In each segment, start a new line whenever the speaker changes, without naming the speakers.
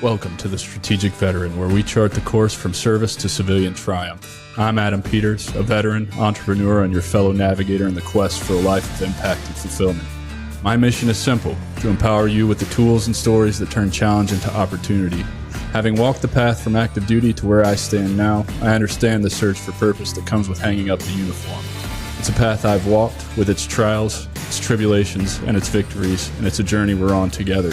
Welcome to the Strategic Veteran, where we chart the course from service to civilian triumph. I'm Adam Peters, a veteran, entrepreneur, and your fellow navigator in the quest for a life of impact and fulfillment. My mission is simple: to empower you with the tools and stories that turn challenge into opportunity. Having walked the path from active duty to where I stand now, I understand the search for purpose that comes with hanging up the uniform. It's a path I've walked, with its trials, its tribulations, and its victories, and it's a journey we're on together.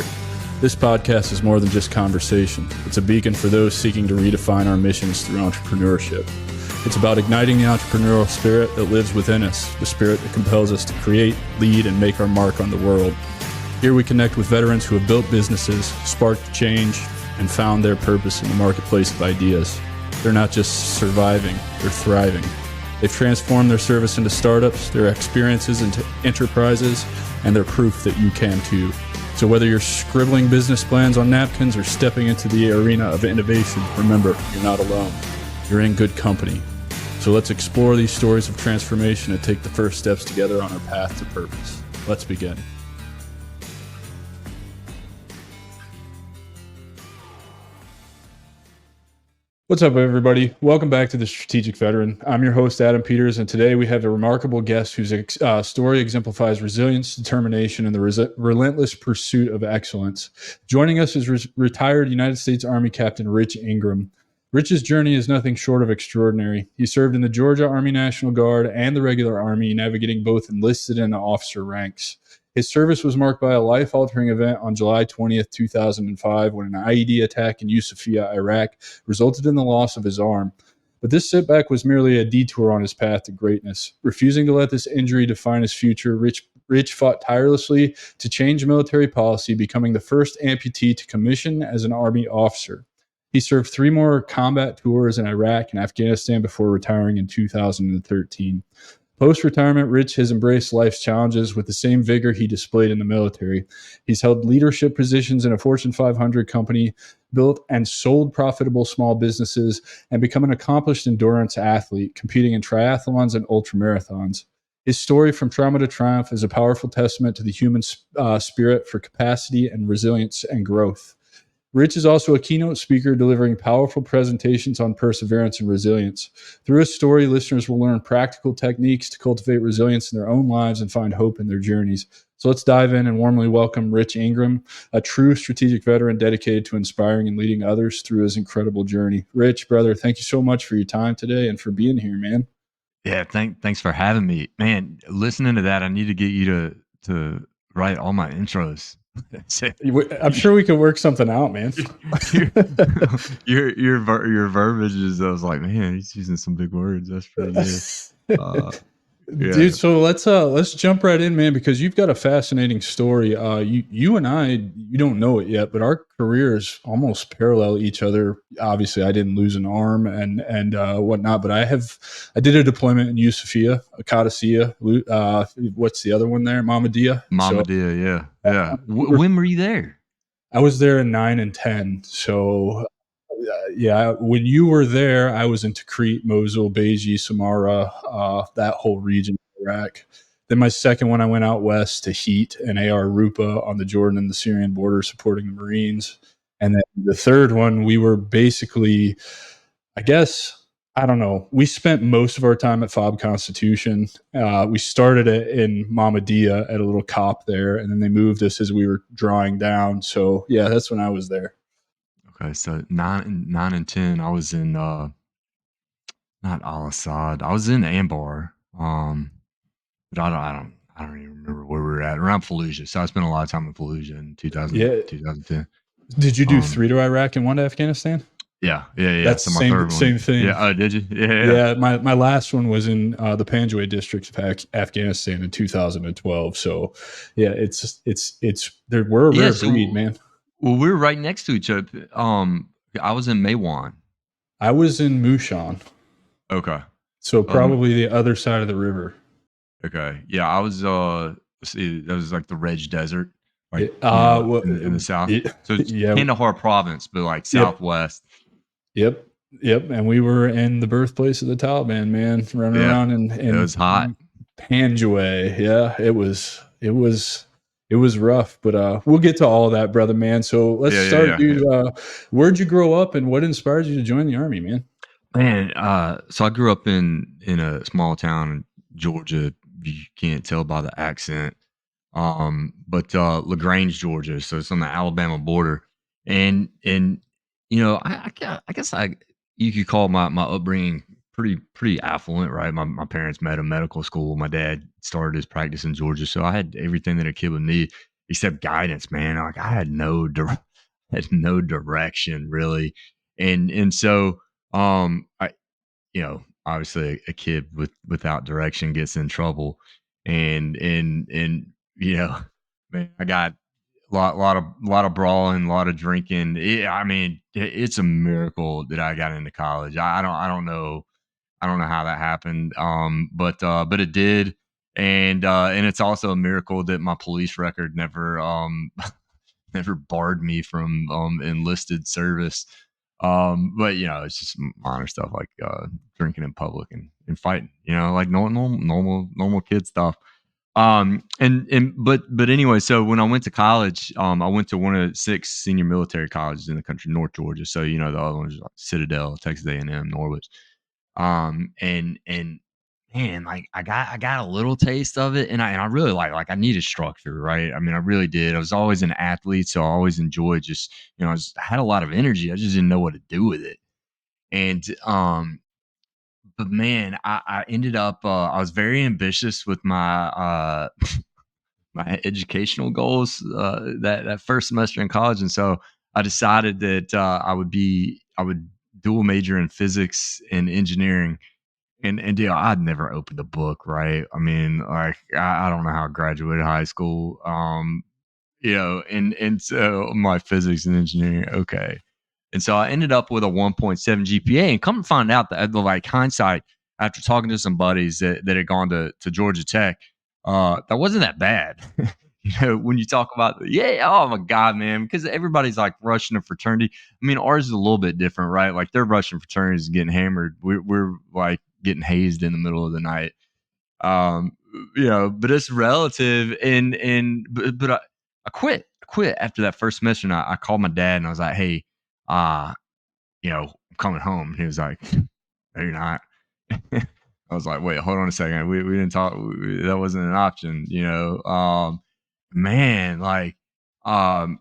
This podcast is more than just conversation. It's a beacon for those seeking to redefine our missions through entrepreneurship. It's about igniting the entrepreneurial spirit that lives within us, the spirit that compels us to create, lead, and make our mark on the world. Here we connect with veterans who have built businesses, sparked change, and found their purpose in the marketplace of ideas. They're not just surviving, they're thriving. They've transformed their service into startups, their experiences into enterprises, and they're proof that you can too. So whether you're scribbling business plans on napkins or stepping into the arena of innovation, remember, you're not alone. You're in good company. So let's explore these stories of transformation and take the first steps together on our path to purpose. Let's begin. What's up, everybody? Welcome back to the Strategic Veteran. I'm your host, Adam Peters, and today we have a remarkable guest whose story exemplifies resilience, determination, and the relentless pursuit of excellence. Joining us is retired United States Army Captain Rich Ingram. Rich's journey is nothing short of extraordinary. He served in the Georgia Army National Guard and the regular Army, navigating both enlisted and officer ranks. His service was marked by a life-altering event on July 20th, 2005, when an IED attack in Yusufia, Iraq, resulted in the loss of his arm. But this setback was merely a detour on his path to greatness. Refusing to let this injury define his future, Rich fought tirelessly to change military policy, becoming the first amputee to commission as an Army officer. He served 3 more combat tours in Iraq and Afghanistan before retiring in 2013. Post-retirement, Rich has embraced life's challenges with the same vigor he displayed in the military. He's held leadership positions in a Fortune 500 company, built and sold profitable small businesses, and become an accomplished endurance athlete, competing in triathlons and ultramarathons. His story from trauma to triumph is a powerful testament to the human spirit for capacity and resilience and growth. Rich is also a keynote speaker delivering powerful presentations on perseverance and resilience. Through his story, listeners will learn practical techniques to cultivate resilience in their own lives and find hope in their journeys. So let's dive in and warmly welcome Rich Ingram, a true strategic veteran dedicated to inspiring and leading others through his incredible journey. Rich, brother, thank you so much for your time today and for being here, man.
Yeah, thanks for having me. Man, listening to that, I need to get you to write all my intros.
I'm sure we could work something out, man.
your verbiage is, I was like, man, he's using some big words. That's pretty good. Yeah.
Dude, so let's jump right in, man, because you've got a fascinating story. You and I, you don't know it yet, but our careers almost parallel each other. Obviously, I didn't lose an arm and whatnot, but I did a deployment in Yusufia, Qadisiyah. What's the other one there?
Mahmadiyah, yeah. When were you there?
I was there in 9 and 10. So yeah, when you were there, I was in Tikrit, Mosul, Beji, Samarra, that whole region of Iraq. Then my second one, I went out west to Heat and AR Rupa on the Jordan and the Syrian border supporting the Marines. And then the third one, we were basically, I guess, I don't know, we spent most of our time at FOB Constitution. We started it in Mahmadiyah at a little COP there, and then they moved us as we were drawing down. So yeah, that's when I was there.
Okay, so 9 and 10, I was in not Al Assad. I was in Anbar, but I don't even remember where we were at, around Fallujah. So I spent a lot of time in Fallujah in 2010.
Did you do 3 to Iraq and 1 to Afghanistan?
Yeah.
That's
so
the same thing.
Yeah. Oh, did you? Yeah.
Yeah. My last one was in the Panjwai district of Afghanistan in 2012. So yeah, we're a rare breed, man.
Well, we were right next to each other. I was in Maywan.
I was in Mushan.
Okay.
So probably the other side of the river.
Okay. Yeah, I was that was like the Reg Desert, like in the south. So it's Kandahar province, but like southwest.
Yep. And we were in the birthplace of the Taliban, man, running around in
it was hot.
Panjwai. Yeah, it was It was rough, but we'll get to all that, brother, man. So let's
Yeah, yeah,
start,
yeah, yeah.
dude. Where'd you grow up, and what inspired you to join the army, man?
Man, so I grew up in a small town in Georgia. You can't tell by the accent. But LaGrange, Georgia, so it's on the Alabama border. And I guess I you could call my upbringing pretty affluent, right? My parents met a medical school. My dad started his practice in Georgia, so I had everything that a kid would need except guidance, man. Like I had had no direction really. And so I obviously a kid without direction gets in trouble. And you know, man, I got a lot of brawling, a lot of drinking. I mean, it's a miracle that I got into college. I don't know how that happened. But it did. And it's also a miracle that my police record never never barred me from enlisted service. But it's just minor stuff like drinking in public and fighting, like normal kid stuff. But anyway, so when I went to college, I went to one of 6 senior military colleges in the country, North Georgia. So the other ones like Citadel, Texas A&M, Norwich. And man, like I got a little taste of it, and I really like I needed structure, right? I mean, I really did. I was always an athlete, so I always enjoyed just I had a lot of energy. I just didn't know what to do with it. And but man, I ended up I was very ambitious with my educational goals that first semester in college, and so I decided that I would dual major in physics and engineering. And dude, I'd never opened a book, right? I mean, like I don't know how I graduated high school. And so my physics and engineering, okay. And so I ended up with a 1.7 GPA. And come to find out that like hindsight, after talking to some buddies that had gone to Georgia Tech, that wasn't that bad. When you talk about, yeah, oh my God, man, because everybody's like rushing a fraternity. I mean, ours is a little bit different, right? Like they're rushing fraternities and getting hammered. We're like getting hazed in the middle of the night. But it's relative. But I quit. I quit after that first semester, and I called my dad and I was like, hey, uh, I'm coming home. He was like, no, you're not. I was like, wait, hold on a second. We didn't talk. That wasn't an option. Man, like, um,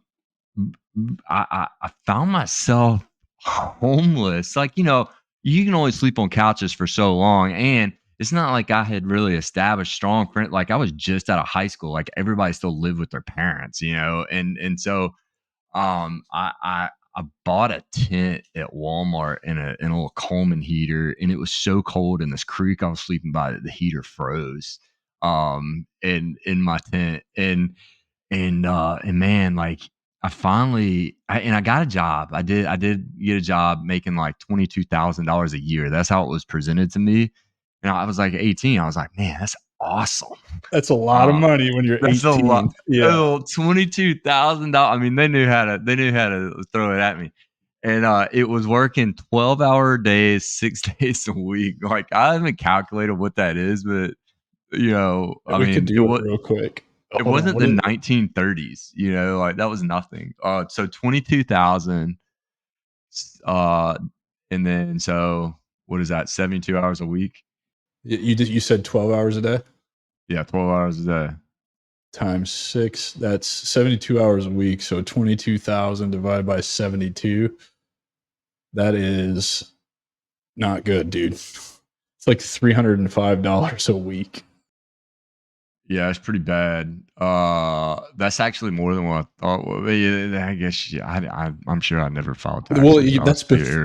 I found myself homeless. Like, you can only sleep on couches for so long. And it's not like I had really established strong friends. Like I was just out of high school. Like everybody still lived with their parents. And so I bought a tent at Walmart and a little Coleman heater, and it was so cold in this creek I was sleeping by that the heater froze in my tent. And man, like I got a job. I did get a job making like $22,000 a year. That's how it was presented to me. And I was like 18. I was like, man, that's awesome.
That's a lot of
Um,
money when you're
that's a lot.
18. Yeah.
Oh, $22,000. I mean, they knew how to throw it at me. And it was working 12-hour days, 6 days a week. Like I haven't calculated what that is, but I
We could
mean, it
do it
was
real quick.
it
Hold on.
wasn't
What
the
is
1930s, like that was nothing. So 22,000, uh, and then so what is that? 72 hours a week?
you said 12 hours a day
Yeah, 12 hours a day.
times 6. That's 72 hours a week. So 22,000 divided by 72. That is not good, dude. It's like $305 a week.
Yeah, it's pretty bad. That's actually more than what I thought. Well, yeah, I guess yeah, I'm sure I never filed
Well,
taxes. I was
that's
pretty
before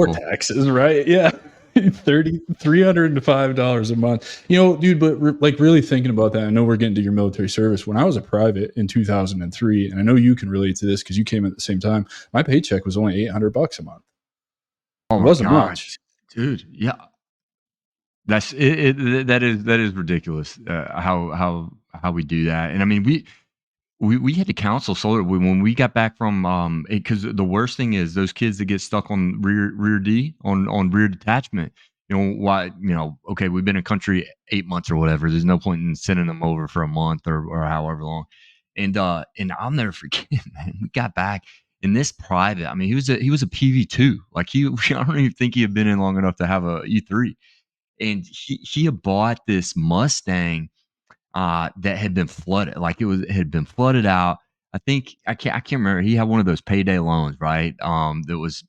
irresponsible.
taxes, right? Yeah. $305 a month. Dude, but like really thinking about that, I know we're getting to your military service. When I was a private in 2003, and I know you can relate to this because you came at the same time, my paycheck was only $800 a month.
Oh
It
my
wasn't
god,
much.
dude! Yeah, that's it. That is ridiculous. How we do that, and I mean we had to counsel solar when we got back from because the worst thing is those kids that get stuck on rear D on rear detachment. Why? Okay, we've been in country 8 months or whatever. There's no point in sending them over for a month or however long. And I'll never forget, man. We got back in this private. I mean, he was a PV2. Like I don't even think he had been in long enough to have a E3. And he had bought this Mustang that had been flooded. Like it had been flooded out. I can't remember. He had one of those payday loans, right? That was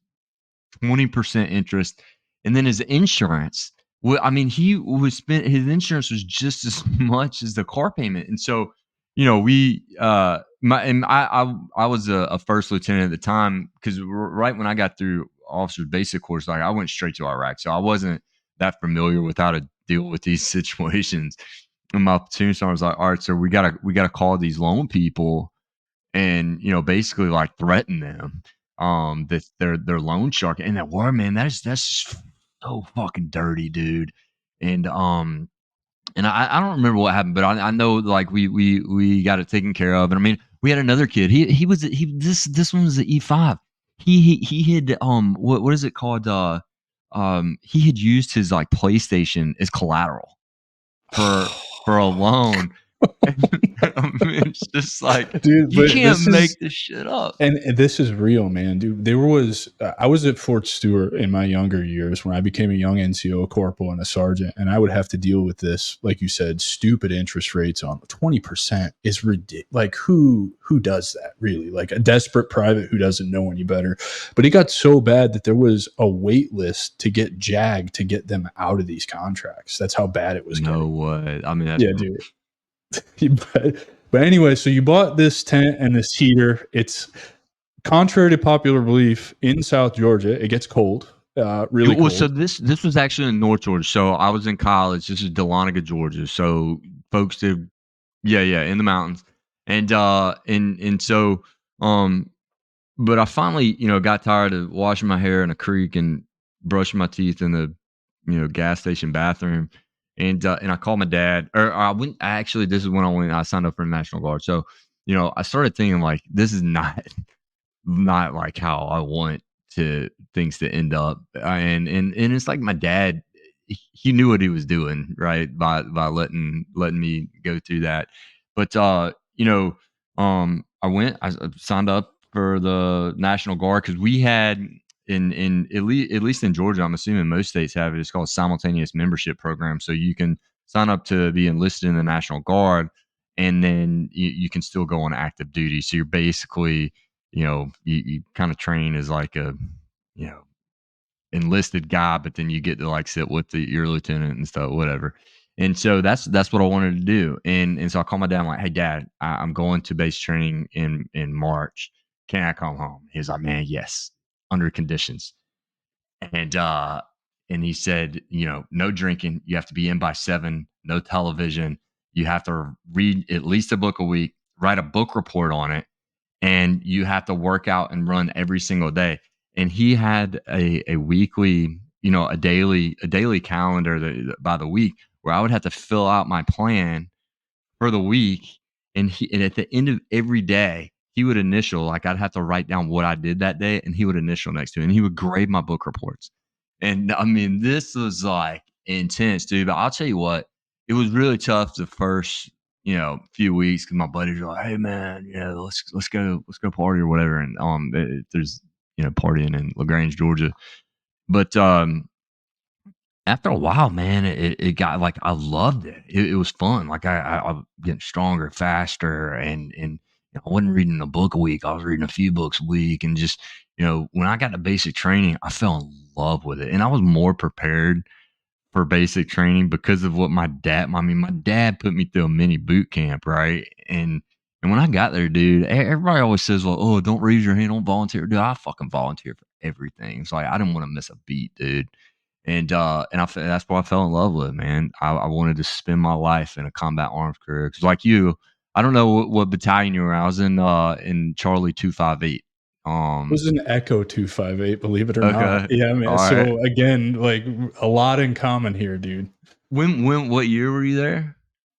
20% interest. And then his insurance, well, I mean, he was spent his insurance was just as much as the car payment. And so, we my and I was a first lieutenant at the time, because right when I got through officer's basic course, like I went straight to Iraq. So I wasn't that familiar with how to deal with these situations. And my platoon sergeant was like, all right, so we gotta call these loan people and basically like threaten them that they're loan shark. And that word, man, that's just so fucking dirty, dude. And I don't remember what happened, but I know like we got it taken care of. And I mean, we had another kid. This one was the E5. He had what is it called, he had used his like PlayStation as collateral for a loan. I mean, it's just like,
Dude,
you
but
can't make this shit up.
and this is real, man, dude. I was at Fort Stewart in my younger years when I became a young NCO, a corporal, and a sergeant, and I would have to deal with this, like you said, stupid interest rates on 20% is ridiculous. Like who does that really? Like a desperate private who doesn't know any better. But it got so bad that there was a wait list to get JAG to get them out of these contracts. That's how bad it was
No
getting.
way. I mean, that's
Yeah, dude. But anyway, so you bought this tent and this heater. It's contrary to popular belief in South Georgia, it gets cold, really
well. So
cold.
this was actually in North Georgia. So I was in college. This is Dahlonega, Georgia. So folks did, yeah, in the mountains, and so but I finally, got tired of washing my hair in a creek and brushing my teeth in the, gas station bathroom. And I called my dad, or I went. Actually, this is when I signed up for the National Guard. So, I started thinking like, this is not like how I want to things to end up. And it's like my dad, he knew what he was doing, right? By letting me go through that. But I signed up for the National Guard, because we had in at least in Georgia, I'm assuming most states have it. It's called simultaneous membership program. So you can sign up to be enlisted in the National Guard, and then you can still go on active duty. So you're basically, you kind of train as like a, you know, enlisted guy, but then you get to like sit with your lieutenant and stuff, whatever. And so that's what I wanted to do. And so I called my dad. I'm like, hey, Dad, I'm going to base training in March. Can I come home? He's like, man, yes, under conditions. And and he said, no drinking. You have to be in by 7. No television. You have to read at least a book a week. Write a book report on it, and you have to work out and run every single day. And he had a weekly, a daily calendar by the week, where I would have to fill out my plan for the week. And at the end of every day, he would initial, like I'd have to write down what I did that day, and he would initial next to it, and he would grade my book reports. And I mean, this was like intense, dude. But I'll tell you what, it was really tough the first, few weeks, because my buddies were like, hey man, let's go party or whatever. And there's, partying in LaGrange, Georgia. But after a while, man, it got like, I loved it. It was fun. Like I was getting stronger, faster, and I wasn't reading a book a week. I was reading a few books a week, and just, when I got to basic training, I fell in love with it, and I was more prepared for basic training because of what my dad. I mean, my dad put me through a mini boot camp, right? And when I got there, dude, everybody always says, well, oh, don't raise your hand, don't volunteer. Dude, I fucking volunteer for everything. It's like I didn't want to miss a beat, dude. That's what I fell in love with, man. I wanted to spend my life in a combat arms career. Because like you, I don't know what battalion you were in. I was in Charlie 258.
It was an Echo 258, believe it or not.
Okay,
Yeah, man.
all right.
So again, like a lot in common here, dude.
What year were you there?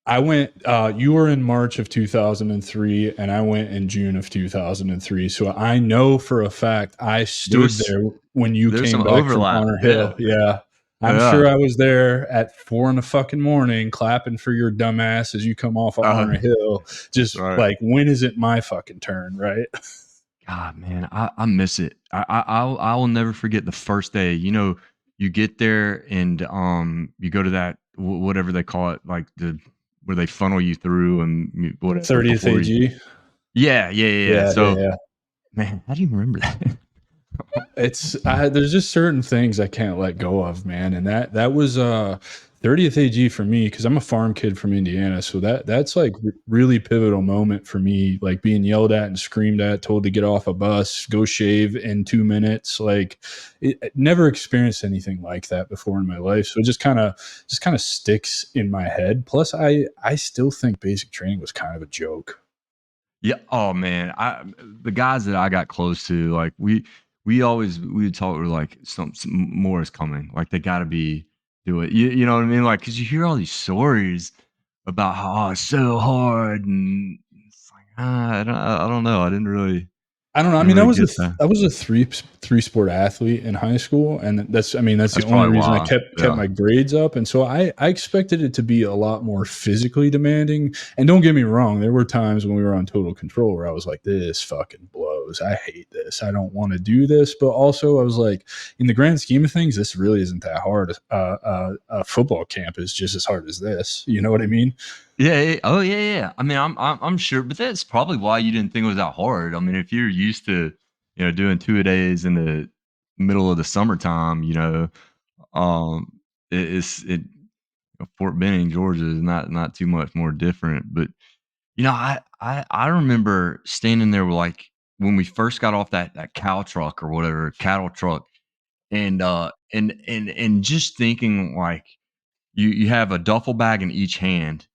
I went, you were in March of 2003, and I went in June of 2003. So I know for a fact I
There
stood
was
there when you
there's
came
some
back from
overlap.
Honor
Yeah.
Hill. Yeah. I'm
Yeah.
sure I was there at 4 in the fucking morning clapping for your dumb ass as you come off of
Uh,
Arna Hill.
that's
Just
right.
like, when is it my fucking turn, right?
God, man, I miss it. I will never forget the first day. You know, you get there and you go to that whatever they call it, like the where they funnel you through and whatever
30th
before you.
AG.
Yeah, yeah, yeah, yeah.
Yeah, yeah,
So,
yeah.
man, how do you remember that?
There's just certain things I can't let go of, man. And that was 30th AG for me because I'm a farm kid from Indiana. So that's like really pivotal moment for me, like being yelled at and screamed at, told to get off a bus, go shave in 2 minutes. Like I never experienced anything like that before in my life. So it just kind of sticks in my head. Plus I still think basic training was kind of a joke.
Yeah. Oh man, I the guys that I got close to, like we would talk. We're like some more is coming. Like they got to be do it. You know what I mean? Like because you hear all these stories about how it's so hard, and it's like I don't know.
I don't know. I
Didn't
mean,
really get that.
I was a three sport athlete in high school, and that's the
That's
only
probably
reason I
why.
kept
Yeah.
my grades up. And so I expected it to be a lot more physically demanding. And don't get me wrong, there were times when we were on total control where I was like, "This fucking blows. I hate this. I don't want to do this." But also, I was like, in the grand scheme of things, this really isn't that hard. A football camp is just as hard as this. You know what I mean?
Yeah, yeah. Oh, yeah, yeah. I mean, I'm sure, but that's probably why you didn't think it was that hard. I mean, if you're used to, doing 2-a-days in the middle of the summertime, um, Fort Benning, Georgia is not too much more different. But I remember standing there with like when we first got off that cow truck or whatever cattle truck, and just thinking like you have a duffel bag in each hand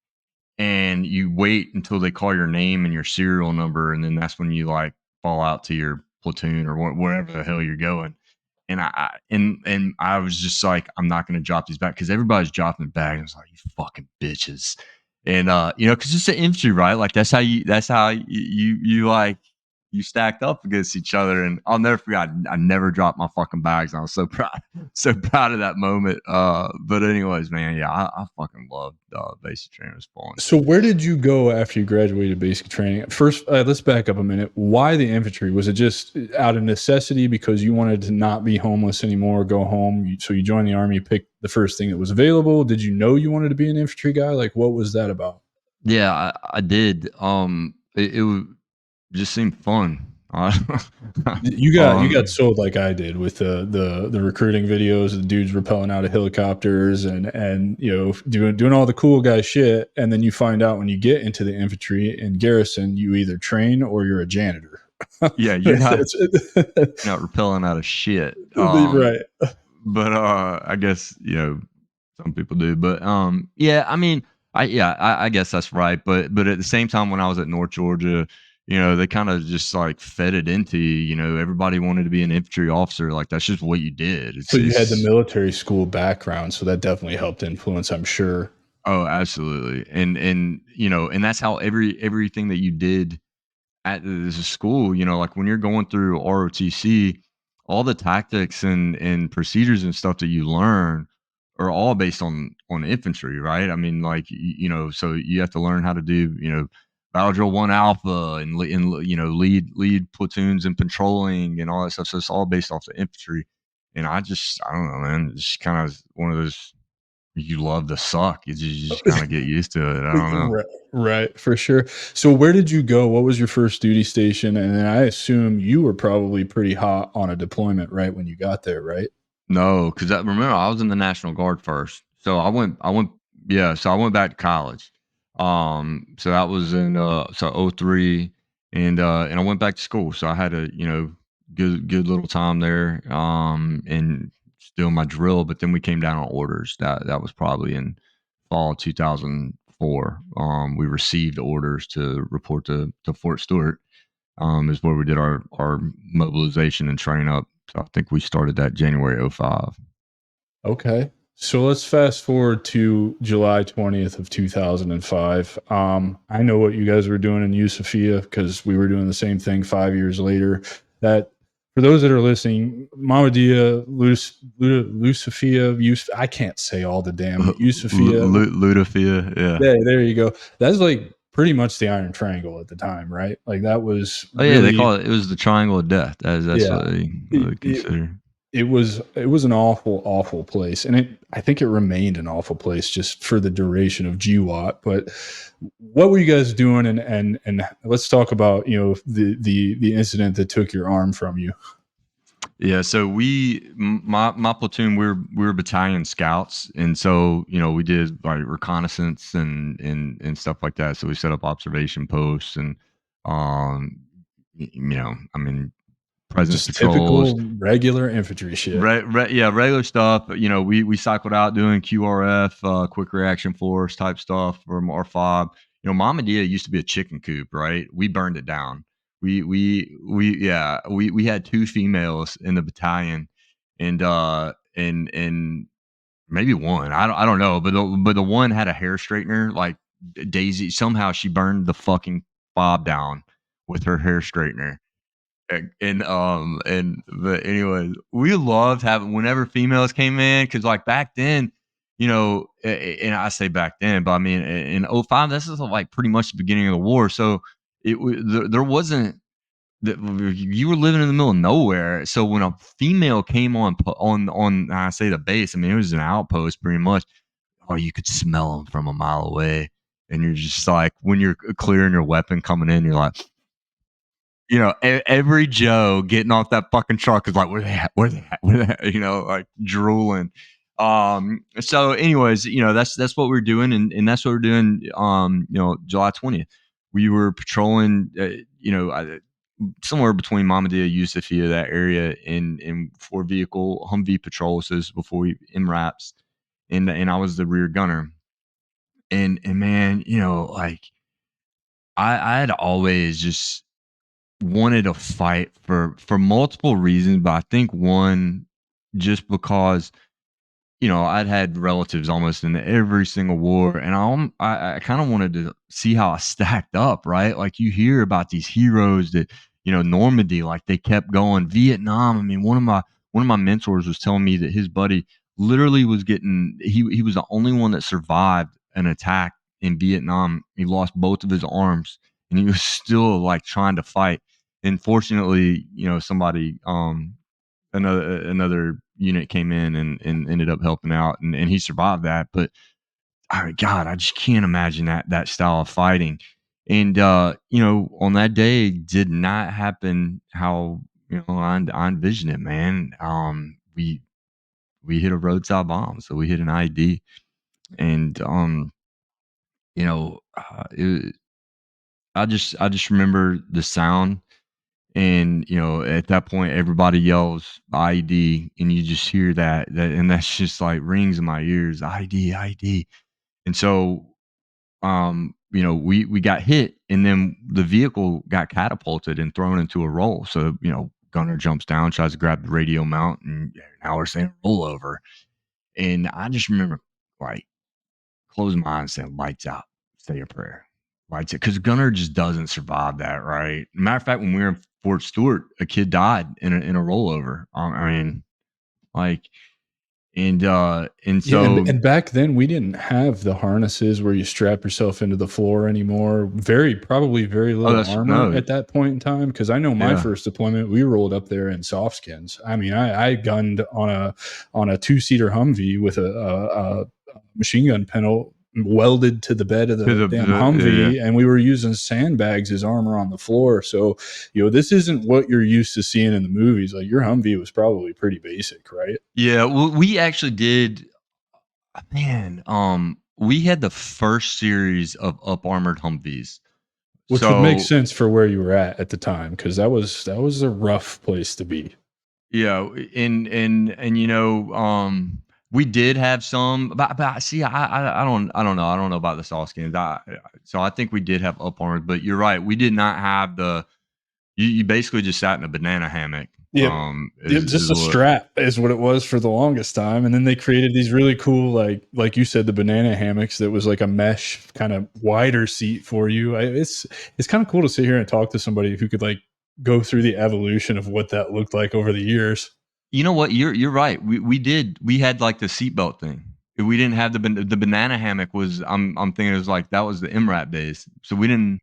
and you wait until they call your name and your serial number, and then that's when you like fall out to your platoon or wherever the hell you're going. And I was just like, I'm not going to drop these back because everybody's dropping back. I was like, you fucking bitches, and because it's an infantry, right? Like that's how you like you stacked up against each other. And I'll never forget. I never dropped my fucking bags. And I was so proud, so proud of that moment. But anyways, man, yeah, I fucking loved basic training. It was fun.
So where did you go after you graduated basic training? First, let's back up a minute. Why the infantry? Was it just out of necessity because you wanted to not be homeless anymore, go home? So you joined the army, picked the first thing that was available. Did you know you wanted to be an infantry guy? Like, what was that about?
Yeah, I did. Just seemed fun.
You got
um,
sold like I did with the recruiting videos, the dudes rappelling out of helicopters and doing all the cool guy shit, and then you find out when you get into the infantry and garrison, you either train or you're a janitor.
yeah, you're not repelling out of shit.
Right.
But I guess some people do. But yeah, I mean, I guess that's right. But at the same time, when I was at North Georgia, they kind of just like fed it into you. Everybody wanted to be an infantry officer. Like that's just what you did.
So you had the
It's
military school background, so that definitely helped influence, I'm sure.
Oh, absolutely. And that's how everything that you did at the school, like when you're going through ROTC, all the tactics and procedures and stuff that you learn are all based on infantry, right? I mean, like so you have to learn how to do battle drill 1 alpha and lead platoons and patrolling and all that stuff. So it's all based off the infantry. And I don't know, man. It's kind of one of those you love to suck. You just kind of get used to it. I don't know.
Right, right, for sure. So where did you go? What was your first duty station? And then I assume you were probably pretty hot on a deployment right when you got there, right?
No, because I remember I was in the National Guard first, so so I went back to college. So that was in '03, and I went back to school. So I had a good little time there, and still my drill. But then we came down on orders. That was probably in fall 2004. We received orders to report to Fort Stewart, is where we did our mobilization and train up. So I think we started that January '05.
Okay. So let's fast forward to July 20th of 2005. I know what you guys were doing in Yusufia because we were doing the same thing 5 years later. That for those that are listening, Mamadia, Lucifia, I can't say all the damn Yusufia.
Ludafia, yeah.
There you go. That's like pretty much the Iron Triangle at the time, right? Like that was
Oh yeah, they
really,
call it was the Triangle of Death. That's
yeah.
what they
It, it,
consider.
it was an awful place, and I think it remained an awful place just for the duration of GWAT. But what were you guys doing? And let's talk about the incident that took your arm from you.
Yeah, so my platoon, we were battalion scouts, and so we did like reconnaissance and stuff like that. So we set up observation posts and um I mean presence
Just
patrols,
typical regular infantry shit.
yeah, regular stuff. We cycled out doing QRF, quick reaction force type stuff from R5. Mama Dia used to be a chicken coop, right? We burned it down. We had two females in the battalion, and maybe one. I don't know, but the one had a hair straightener. Like Daisy, somehow she burned the fucking fob down with her hair straightener. But anyway, we loved having whenever females came in, because like back then, and I say back then, but I mean in '05, this is like pretty much the beginning of the war. So there wasn't that you were living in the middle of nowhere. So when a female came on I say the base, I mean it was an outpost pretty much. Oh, you could smell them from a mile away, and you're just like when you're clearing your weapon coming in, you're like, every Joe getting off that fucking truck is like, where they at? Where they at? Where they at? Like drooling. So anyways, that's what we're doing. And that's what we're doing. July 20th, we were patrolling, somewhere between Mamadia, Yusufia, that area in 4 vehicle Humvee patrols. So this is before we MRAPs, and I was the rear gunner. And man, like I had always just wanted to fight for multiple reasons, but I think one, just because I'd had relatives almost in every single war, and I kind of wanted to see how I stacked up, right? Like you hear about these heroes that Normandy, like they kept going. Vietnam, I mean, one of my mentors was telling me that his buddy literally was getting he was the only one that survived an attack in Vietnam. He lost both of his arms, and he was still like trying to fight. And fortunately, somebody another unit came in and ended up helping out, and he survived that. But God, I just can't imagine that style of fighting. And on that day, did not happen how I envisioned it, man. We hit a roadside bomb, so we hit an IED, and it, I just remember the sound. And at that point, everybody yells ID, and you just hear that, and that's just like rings in my ears. ID, ID. And so, we got hit, and then the vehicle got catapulted and thrown into a roll. So, gunner jumps down, tries to grab the radio mount, and now we're saying rollover. And I just remember like closing my eyes and saying, "Lights out, say a prayer." Lights out, because gunner just doesn't survive that, right? Matter of fact, when we were in Fort Stewart, a kid died in a rollover. I mean, like, and
Yeah,
so
and back then we didn't have the harnesses where you strap yourself into the floor anymore. Probably very
oh,
little
that's
armor
no,
at that point in time. Because I know my
yeah,
first deployment, we rolled up there in soft skins. I mean, I gunned on a 2-seater Humvee with a machine gun panel welded to the bed of
to
the damn
yeah.
Humvee, and we were using sandbags as armor on the floor. So, this isn't what you're used to seeing in the movies. Like your Humvee was probably pretty basic, right?
Yeah, well, we actually did, man. We had the first series of up armored Humvees.
Which would make
So
sense for where you were at the time, because that was a rough place to be.
yeah, and we did have some, but see, I don't know about the soft skins. So I think we did have up armors, but you're right, we did not have the. You basically just sat in a banana hammock.
Yep. Just
Is
a
what.
strap is what it was for the longest time, and then they created these really cool, like you said, the banana hammocks that was like a mesh kind of wider seat for you. It's kind of cool to sit here and talk to somebody who could like go through the evolution of what that looked like over the years.
You know what? You're right. We had like the seatbelt thing. We didn't have the banana hammock. Was I'm thinking it was like that was the MRAP days. So we didn't.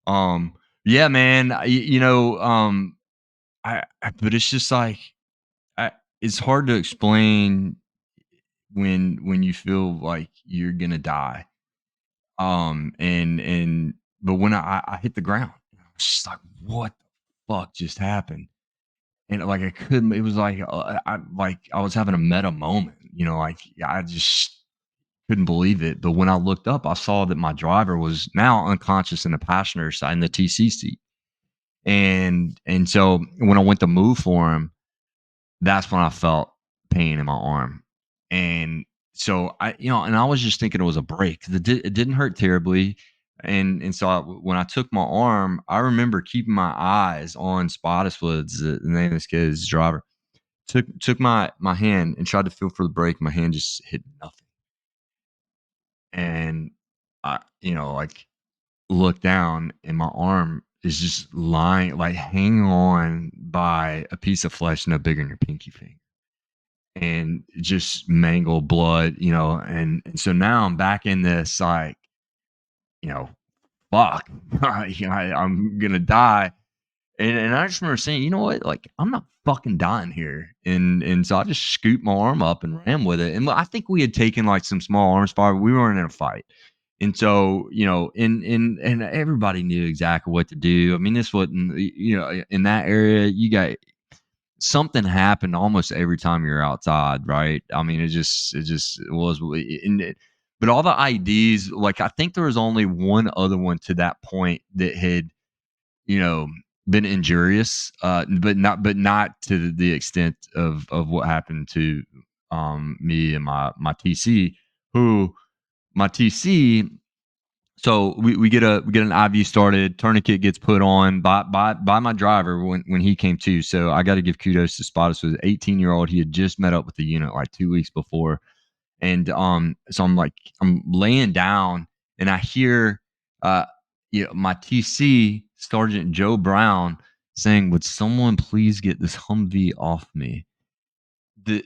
Um. Yeah, man. But it's just like it's hard to explain when you feel like you're gonna die. But when I hit the ground, I was just like, what the fuck just happened? And like I couldn't. It was like I was having a meta moment. Like I just couldn't believe it. But when I looked up, I saw that my driver was now unconscious in the passenger side in the TC seat. And so when I went to move for him, that's when I felt pain in my arm. And so and I was just thinking it was a break. It didn't hurt terribly. When I took my arm, I remember keeping my eyes on Spottiswood's, the name of this kid's driver. Took my hand and tried to feel for the brake. My hand just hit nothing. And like look down and my arm is just lying, like hanging on by a piece of flesh no bigger than your pinky finger. And just mangled blood, and so now I'm back in this like, fuck, I'm gonna die. And I just remember saying, you know what, like I'm not fucking dying here. And so I just scooped my arm up and ran with it. And I think we had taken like some small arms fire, but we weren't in a fight. And so, and everybody knew exactly what to do. I mean, this wasn't, in that area, you got something happened almost every time you're outside, right? I mean, it was, but all the IDs, like I think there was only one other one to that point that had, you know, been injurious, but not to the extent of what happened to me and my TC, who my TC. So we get an IV started, tourniquet gets put on by my driver when he came to. So I got to give kudos to Spottis. Was an 18-year-old. He had just met up with the unit like 2 weeks before, and so I'm laying down and I hear my TC Sergeant Joe Brown saying, "Would someone please get this Humvee off me?" The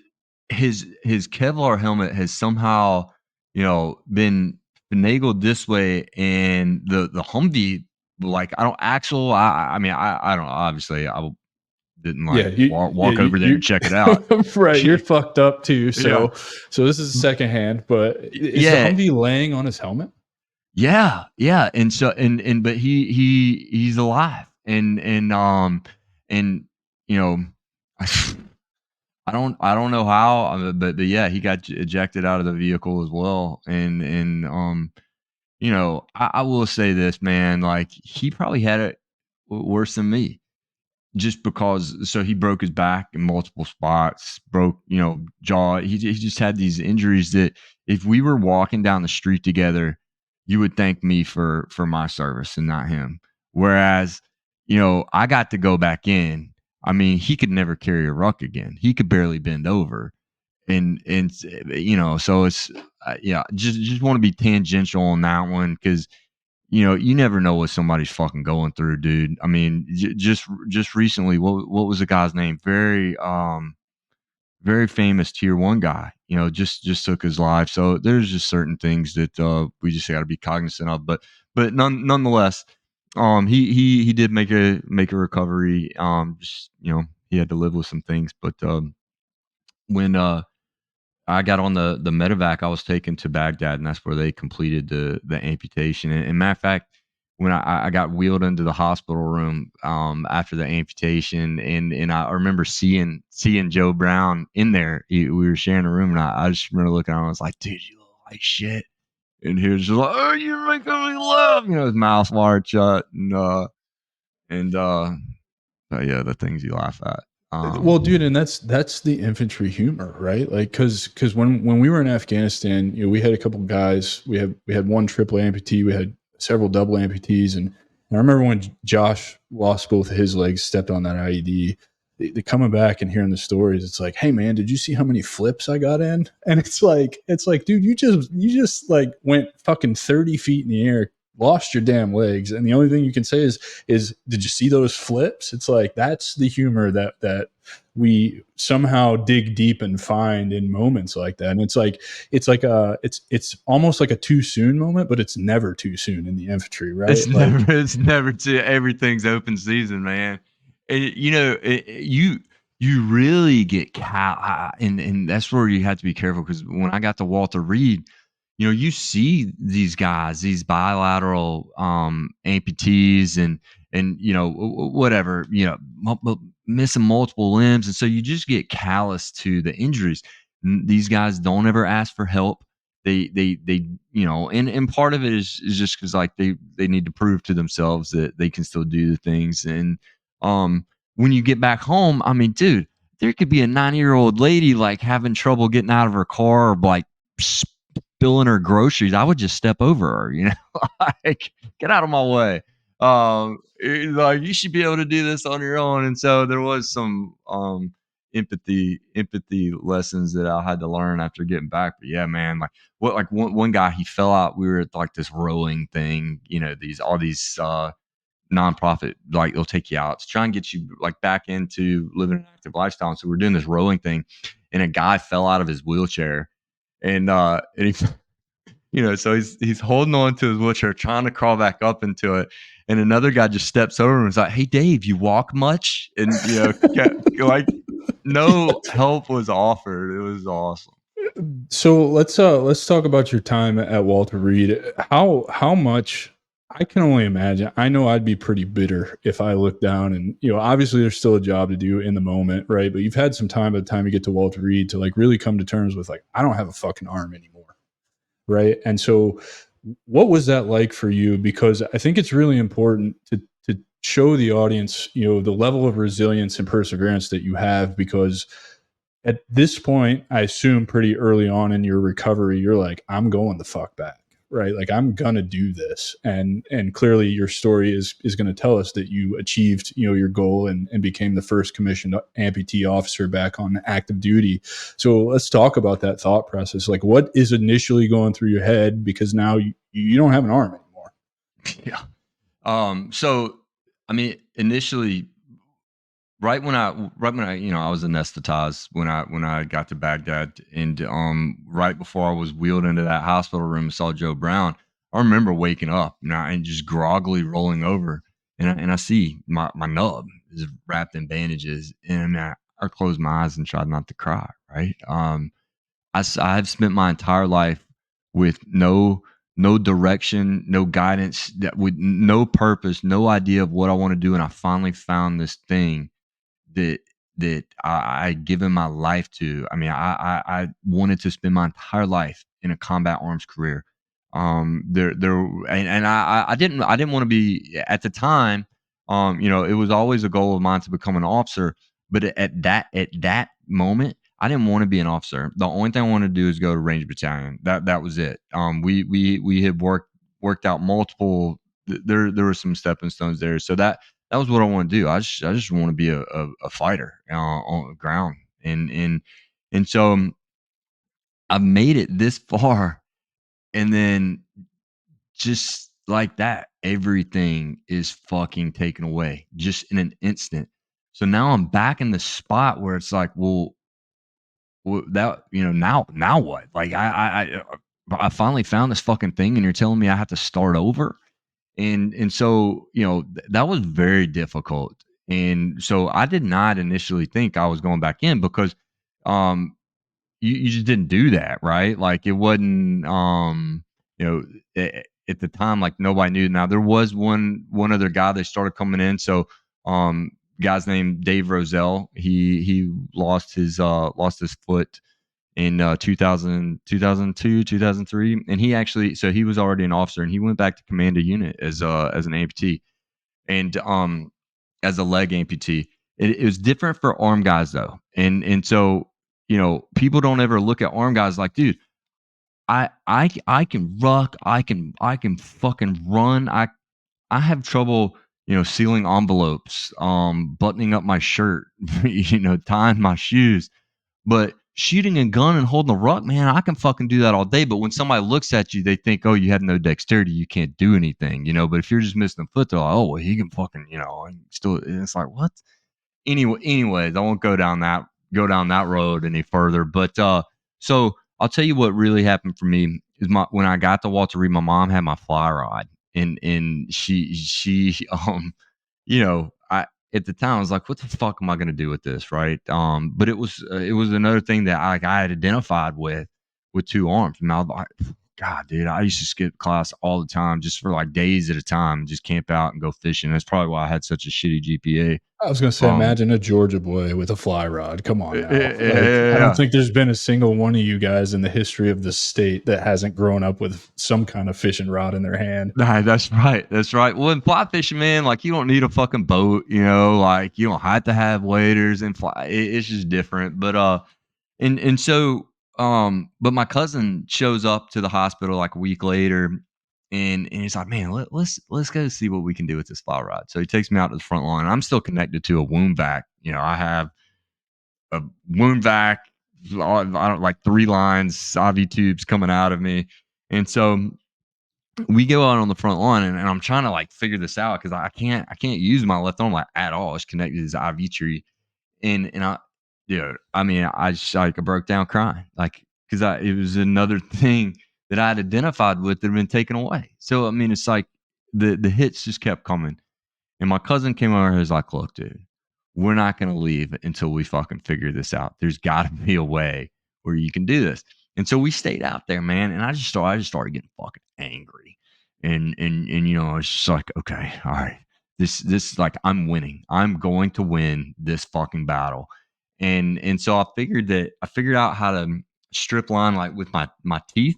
his Kevlar helmet has somehow, been finagled this way, and the Humvee, like I don't axle. I mean I don't know. Obviously, I didn't
Yeah,
like walk over there and check it out.
right. You're fucked up too.
Yeah.
So this is secondhand, but is the
Yeah,
Humvee laying on his helmet?
yeah. And so but he's alive, and you know. I don't know how, but yeah, he got ejected out of the vehicle as well, and I will say this, man, like he probably had it worse than me, just because. So he broke his back in multiple spots, broke jaw. He just had these injuries that if we were walking down the street together, you would thank me for my service and not him. Whereas, I got to go back in. I mean, he could never carry a ruck again. He could barely bend over, and so it's yeah. Just want to be tangential on that one because you never know what somebody's fucking going through, dude. I mean, just recently, what was the guy's name? Very famous tier one guy. Just took his life. So there's just certain things that we just got to be cognizant of. But nonetheless, he did make a recovery. Just he had to live with some things. But when I got on the medevac, I was taken to Baghdad, and that's where they completed the amputation. And matter of fact, when I got wheeled into the hospital room after the amputation, and I remember seeing Joe Brown in there. We were sharing a room, and I just remember looking at him. I was like, "Dude, you look like shit." And he was just like, "Oh, you're making me laugh." His mouth wired shut, and but yeah, the things you laugh at.
Well, dude, and that's the infantry humor, right? Like, because when we were in Afghanistan, we had a couple guys. We had one triple amputee. We had several double amputees, and I remember when Josh lost both his legs, stepped on that IED. They coming back and hearing the stories. It's like, hey man, did you see how many flips I got in? And it's like, dude, you just like went fucking 30 feet in the air, lost your damn legs, and the only thing you can say is did you see those flips? It's like that's the humor that we somehow dig deep and find in moments like that. And it's almost like a too soon moment, but it's never too soon in the infantry, right? Like
It's never too, everything's open season, man. And, you really get and that's where you have to be careful, because when I got to Walter Reed, you see these guys, these bilateral amputees, and whatever, missing multiple limbs, and so you just get callous to the injuries. These guys don't ever ask for help. They and part of it is just because, like, they need to prove to themselves that they can still do the things. And when you get back home, I mean, dude, there could be a 90-year-old lady like having trouble getting out of her car, or like spilling her groceries. I would just step over her, like, get out of my way. Like, you should be able to do this on your own. And so there was some empathy lessons that I had to learn after getting back. But yeah, man, like one guy, he fell out. We were at like this rowing thing, all these nonprofit, like, they'll take you out to try and get you like back into living an active lifestyle. And so we're doing this rowing thing, and a guy fell out of his wheelchair, and he so he's holding on to his wheelchair, trying to crawl back up into it. And another guy just steps over and is like, "Hey, Dave, you walk much?" And like, no help was offered. It was awesome.
so let's talk about your time at Walter Reed. How much, I can only imagine. I know I'd be pretty bitter if I look down and, obviously there's still a job to do in the moment, right? But you've had some time by the time you get to Walter Reed to like really come to terms with like, I don't have a fucking arm anymore, right? And so what was that like for you? Because I think it's really important to show the audience, the level of resilience and perseverance that you have, because at this point, I assume pretty early on in your recovery, you're like, I'm going the fuck back, right? Like, I'm gonna do this. And clearly your story is gonna tell us that you achieved, your goal and became the first commissioned amputee officer back on active duty. So let's talk about that thought process. Like, what is initially going through your head? Because now you don't have an arm anymore.
Yeah. So I mean, initially, right when I I was anesthetized when I got to Baghdad, and right before I was wheeled into that hospital room and saw Joe Brown, I remember waking up and just groggily rolling over, and I see my nub is wrapped in bandages, and I closed my eyes and tried not to cry. Right. I've spent my entire life with no direction, no guidance, that with no purpose, no idea of what I want to do, and I finally found this thing that I given my life to. I mean, I wanted to spend my entire life in a combat arms career. And I didn't want to be at the time. It was always a goal of mine to become an officer, but at that moment, I didn't want to be an officer. The only thing I wanted to do is go to Range Battalion. That was it. We had worked out multiple. There were some stepping stones there, so that was what I want to do. I just want to be a fighter on the ground, and so I've made it this far, and then just like that, everything is fucking taken away just in an instant. So now I'm back in the spot where it's like, well, that now what? Like, I finally found this fucking thing, and you're telling me I have to start over. And so that was very difficult. And so I did not initially think I was going back in, because um you just didn't do that, right? Like, it wasn't you know at the time, like, nobody knew. Now there was one other guy that started coming in. So guy's named Dave Roselle. He lost his foot in 2003, and he was already an officer, and he went back to command a unit as an amputee, and as a leg amputee. It was different for arm guys, though, and so people don't ever look at arm guys like, dude, I can ruck, I can fucking run. I have trouble, sealing envelopes, buttoning up my shirt, tying my shoes. But shooting a gun and holding a ruck, man, I can fucking do that all day. But when somebody looks at you, they think, oh, you have no dexterity, you can't do anything, you know. But if you're just missing a foot, they're like, oh, well, he can fucking, you know, and still. And it's like, what? Anyways, I won't go down that road any further. But so I'll tell you what really happened for me is when I got to Walter Reed, my mom had my fly rod, and she you know, I at the time I was like, what the fuck am I gonna do with this, right? But it was another thing that I had identified with two arms. And I was like, God, dude, I used to skip class all the time just for like days at a time, just camp out and go fishing. That's probably why I had such a shitty GPA.
I was going to say, imagine a Georgia boy with a fly rod. Come on now. Like, I don't
Yeah.
think there's been a single one of you guys in the history of the state that hasn't grown up with some kind of fishing rod in their hand.
Nah, that's right. That's right. Well, in fly fishing, man, like you don't need a fucking boat, you know, like you don't have to have waders and fly. It's just different. But and so but my cousin shows up to the hospital like a week later, and he's like, man, let's go see what we can do with this fly rod. So he takes me out to the front lawn. I'm still connected to a wound vac. You know, I have a wound vac. I don't like 3 lines, IV tubes coming out of me, and so we go out on the front lawn, and I'm trying to like figure this out because I can't use my left arm like at all. It's connected to this IV tree, and I, dude, I mean, I just like I broke down crying, like because it was another thing that I had identified with that had been taken away. So I mean, it's like the hits just kept coming, and my cousin came over and was like, "Look, dude, we're not gonna leave until we fucking figure this out. There's got to be a way where you can do this." And so we stayed out there, man. And I just started getting fucking angry, and you know, it's just like, okay, all right, this like I'm winning. I'm going to win this fucking battle. And so I figured out how to strip line like with my teeth,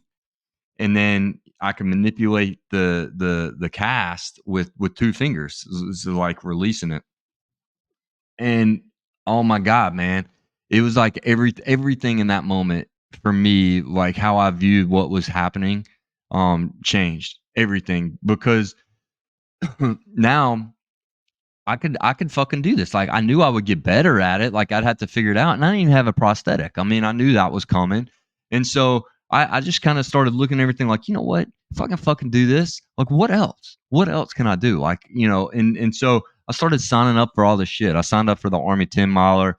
and then I can manipulate the cast with 2 fingers, so like releasing it. And oh my god, man, it was like everything in that moment for me, like how I viewed what was happening, changed everything because now I could fucking do this. Like I knew I would get better at it. Like I'd have to figure it out. And I didn't even have a prosthetic. I mean, I knew that was coming. And so I just kind of started looking at everything like, you know what? If I can fucking do this, like what else? What else can I do? Like, you know, and so I started signing up for all this shit. I signed up for the Army 10 miler,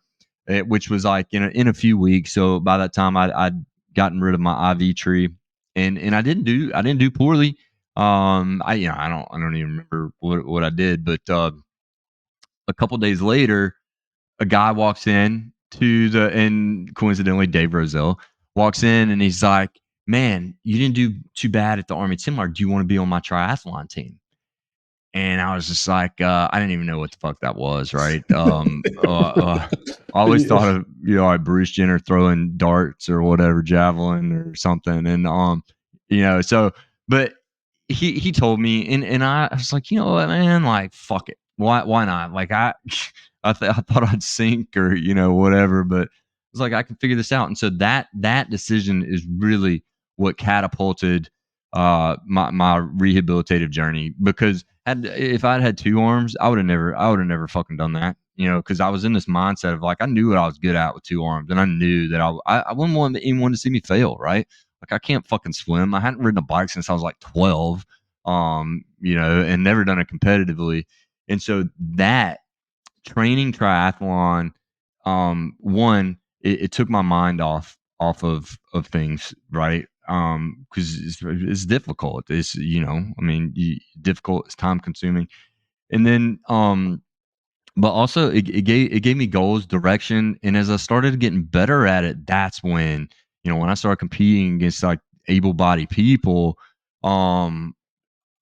which was like in a few weeks. So by that time I'd gotten rid of my IV tree, and I didn't do poorly. I don't even remember what I did, but a couple days later, a guy walks in and coincidentally, Dave Roselle walks in and he's like, man, you didn't do too bad at the Army 10 Mile. Do you want to be on my triathlon team? And I was just like, I didn't even know what the fuck that was, right? I always thought of, you know, like Bruce Jenner throwing darts or whatever, javelin or something. And, you know, so, but he told me, and I was like, you know what, man, like, fuck it. Why not? Like, I thought I'd sink or, you know, whatever, but I was like, I can figure this out. And so that decision is really what catapulted my rehabilitative journey, because if I'd had 2 arms, I would have never fucking done that, you know, because I was in this mindset of like I knew what I was good at with 2 arms, and I knew that I wouldn't want anyone to see me fail, right? Like I can't fucking swim. I hadn't ridden a bike since I was like 12, you know, and never done it competitively, and so that training triathlon, one, it took my mind off of things, right? Because it's difficult. It's, you know, I mean, difficult. It's time consuming, and then but also it gave me goals, direction, and as I started getting better at it, that's when, you know, when I started competing against like able-bodied people, I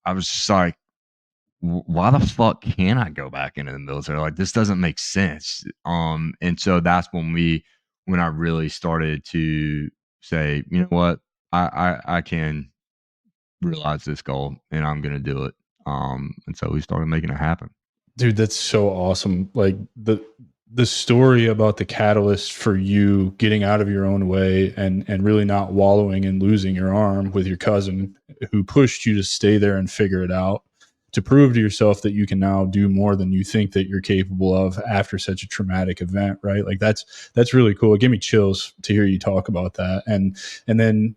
was just like, why the fuck can't I go back into the military? Like this doesn't make sense. And so that's when I really started to say, you know what, I can realize this goal and I'm gonna do it. And so we started making it happen.
Dude, that's so awesome. Like the story about the catalyst for you getting out of your own way and really not wallowing and losing your arm with your cousin who pushed you to stay there and figure it out. to prove to yourself that you can now do more than you think that you're capable of after such a traumatic event, right? Like that's really cool. It gave me chills to hear you talk about that. And then,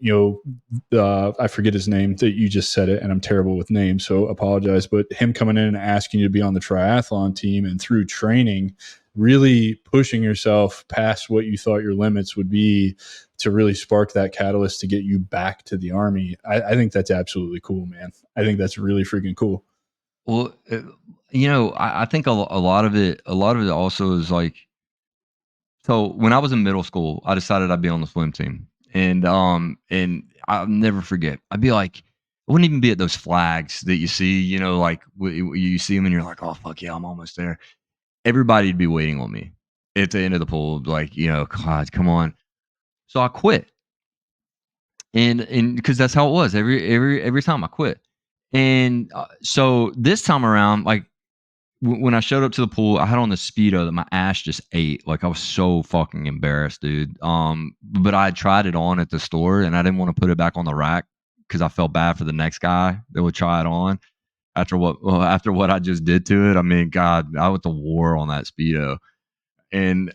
I forget his name that you just said it, and I'm terrible with names, so apologize. But him coming in and asking you to be on the triathlon team, and through training, really pushing yourself past what you thought your limits would be to really spark that catalyst to get you back to the Army. I think that's absolutely cool, man. I think that's really freaking cool.
Well, I think a lot of it, also is like, so when I was in middle school, I decided I'd be on the swim team, and I'll never forget. I'd be like, I wouldn't even be at those flags that you see, like you see them and you're like, oh fuck yeah, I'm almost there. Everybody'd be waiting on me at the end of the pool, like, God, come on. So I quit, and because that's how it was every time I quit, and so this time around, like when I showed up to the pool, I had on the Speedo that my ass just ate. Like I was so fucking embarrassed, dude. But I tried it on at the store and I didn't want to put it back on the rack because I felt bad for the next guy that would try it on after what I just did to it. I mean, God, I went to war on that Speedo. And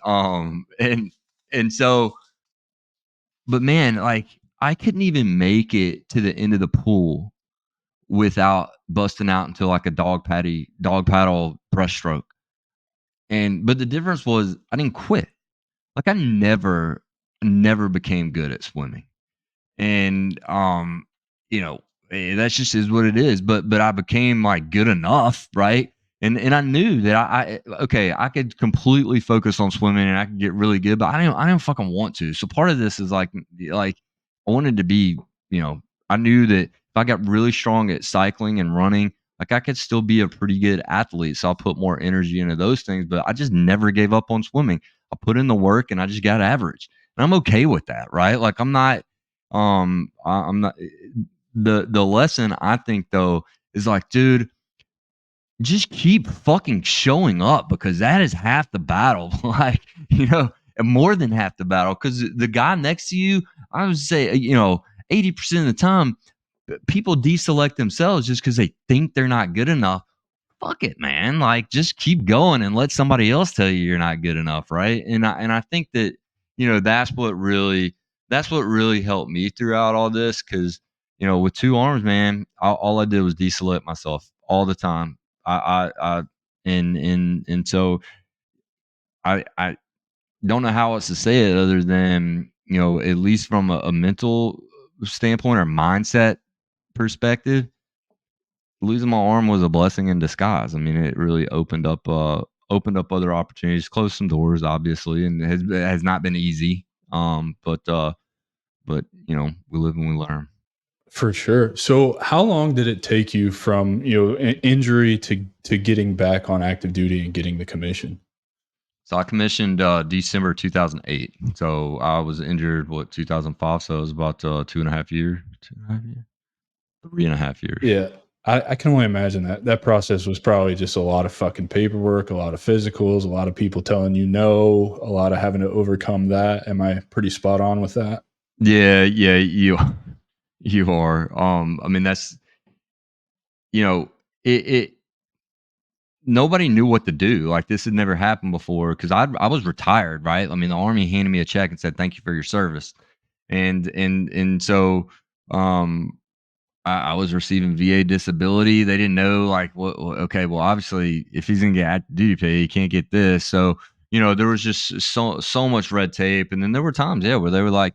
so, but man, like I couldn't even make it to the end of the pool without busting out into like a dog paddle breaststroke. But the difference was I didn't quit. Like I never became good at swimming. And that's just is what it is. But I became like good enough, right? And I knew that okay, I could completely focus on swimming and I could get really good, but I didn't fucking want to. So part of this is like I wanted to be, I knew that if I got really strong at cycling and running, like I could still be a pretty good athlete. So I'll put more energy into those things, but I just never gave up on swimming. I put in the work and I just got average. And I'm okay with that, right? Like I'm not the lesson I think though is like, dude, just keep fucking showing up because that is half the battle. Like, and more than half the battle. Because the guy next to you, I would say, 80% of the time, people deselect themselves just because they think they're not good enough. Fuck it, man. Like, just keep going and let somebody else tell you you're not good enough, right? And I think that that's what really helped me throughout all this because with two arms, man, all I did was deselect myself all the time. I and so I don't know how else to say it other than at least from a mental standpoint or mindset perspective, losing my arm was a blessing in disguise. I mean, it really opened up other opportunities, closed some doors, obviously, and it has not been easy. But we live and we learn.
For sure. So, how long did it take you from injury to getting back on active duty and getting the commission?
So I commissioned December 2008. So I was injured 2005. So it was about 2.5 years, 2.5 years, 3.5 years.
Yeah, I can only imagine that process was probably just a lot of fucking paperwork, a lot of physicals, a lot of people telling you no, a lot of having to overcome that. Am I pretty spot on with that?
Yeah, yeah, you are. I mean that's it nobody knew what to do. Like this had never happened before because I was retired, right? I mean, the army handed me a check and said, "Thank you for your service," and so I was receiving VA disability. They didn't know like okay, well, obviously, if he's gonna get active duty pay, he can't get this. So there was just so much red tape, and then there were times, yeah, where they were like,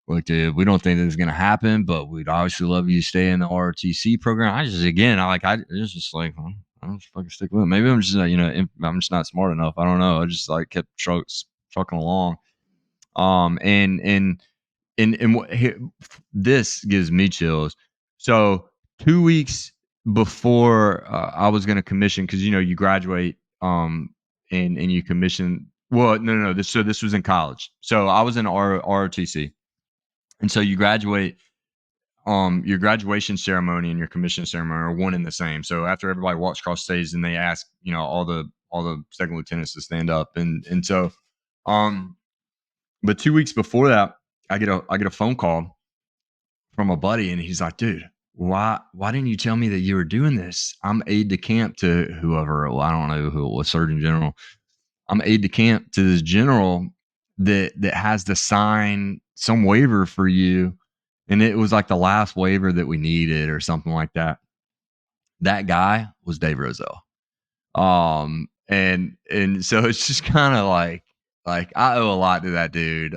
"Look, dude, we don't think this is gonna happen, but we'd obviously love you to stay in the ROTC program." I just again, I it's just like, I'm just fucking stick with it. Maybe I'm just I'm just not smart enough. I don't know. I just like kept trucking along. This gives me chills. So 2 weeks before I was going to commission, because you graduate and you commission. Well, no. This was in college. So I was in ROTC, and so you graduate. Your graduation ceremony and your commission ceremony are one and the same. So after everybody walks across stage, and they ask all the second lieutenants to stand up, and so but 2 weeks before that, I get a phone call from a buddy, and he's like, "Dude, why didn't you tell me that you were doing this? I'm aide de camp to whoever. Well, I don't know who it was, Surgeon General. I'm aide de camp to this general that has to sign some waiver for you, and it was like the last waiver that we needed or something like that. That guy was Dave Roselle. And so it's just kind of like I owe a lot to that dude,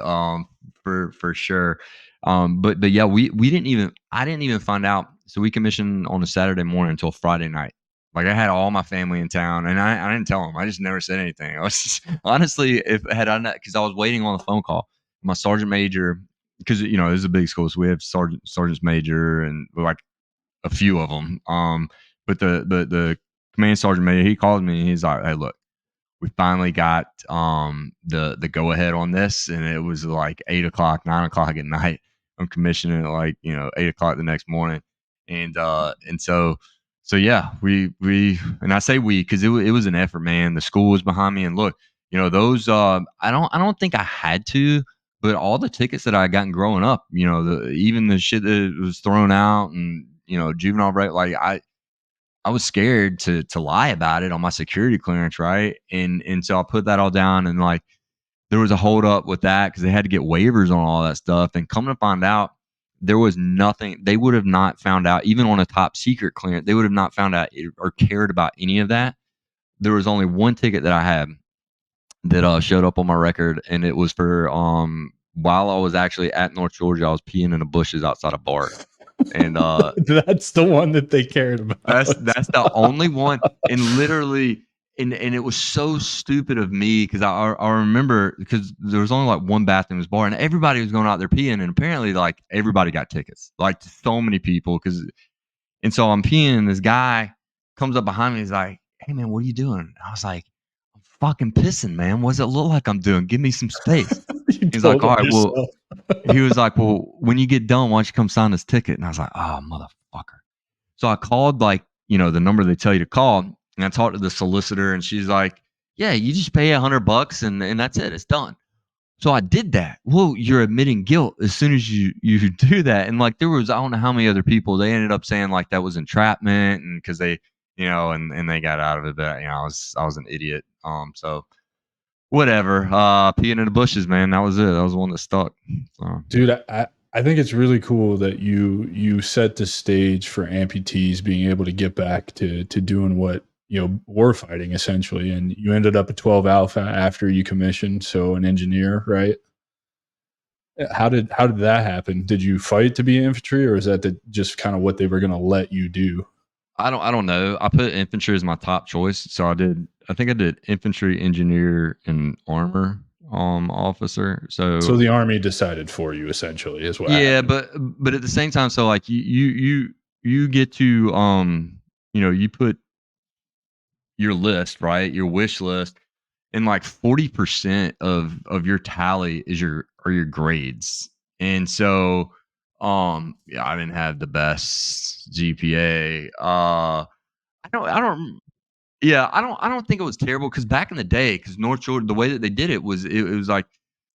for sure. But yeah, we didn't even I didn't even find out. So we commissioned on a Saturday morning until Friday night. Like I had all my family in town, and I didn't tell them. I just never said anything. I was just, honestly, if had I not, because I was waiting on the phone call, my sergeant major, because this is a big school, so we have sergeants major and like a few of them. But the command sergeant major, he called me. And he's like, "Hey, look, we finally got the go ahead on this," and it was like 8 o'clock, 9 o'clock at night. I'm commissioning at like 8 o'clock the next morning, and so yeah, we and I say we because it was an effort, man. The school was behind me, and look, those I don't think I had to. But all the tickets that I gotten growing up, even the shit that was thrown out, and juvenile rate, like I was scared to lie about it on my security clearance, right? And so I put that all down, and like there was a hold up with that because they had to get waivers on all that stuff. And come to find out, there was nothing. They would have not found out, even on a top secret clearance. They would have not found out or cared about any of that. There was only one ticket that I had that showed up on my record, and it was for while I was actually at North Georgia, I was peeing in the bushes outside a bar, and
That's the one that they cared
that's
about.
that's the only one, and literally, and it was so stupid of me because I remember because there was only like one bathroom in this bar, and everybody was going out there peeing, and apparently like everybody got tickets, like so many people, and so I'm peeing, and this guy comes up behind me, he's like, "Hey man, what are you doing?" I was like, "I'm fucking pissing, man. What does it look like I'm doing? Give me some space."
You
He's like,
told
"All
them
right, well."
yourself.
He was like, "Well, when you get done, why don't you come sign this ticket?" And I was like, "Oh, motherfucker." So I called like, the number they tell you to call, and I talked to the solicitor, and she's like, "Yeah, you just pay $100 and that's it. It's done." So I did that. Well, you're admitting guilt as soon as you do that. And like there was I don't know how many other people they ended up saying like that was entrapment and because they and they got out of it, but I was an idiot. So whatever. Peeing in the bushes, man. That was it. That was the one that stuck. So.
Dude, I think it's really cool that you set the stage for amputees being able to get back to doing what war fighting essentially, and you ended up a 12 Alpha after you commissioned, so an engineer, right? How did that happen? Did you fight to be infantry, or is that just kind of what they were going to let you do?
I don't know. I put infantry as my top choice, so I think I did infantry, engineer, and armor officer.
So
So
the army decided for you, essentially, is what
yeah,
happened.
but at the same time, so like you get to you put your list, right, your wish list, and like 40% of your tally is your grades. And so yeah, I didn't have the best GPA. I don't Yeah, I don't think it was terrible because back in the day, because North Georgia, the way that they did it was it was like,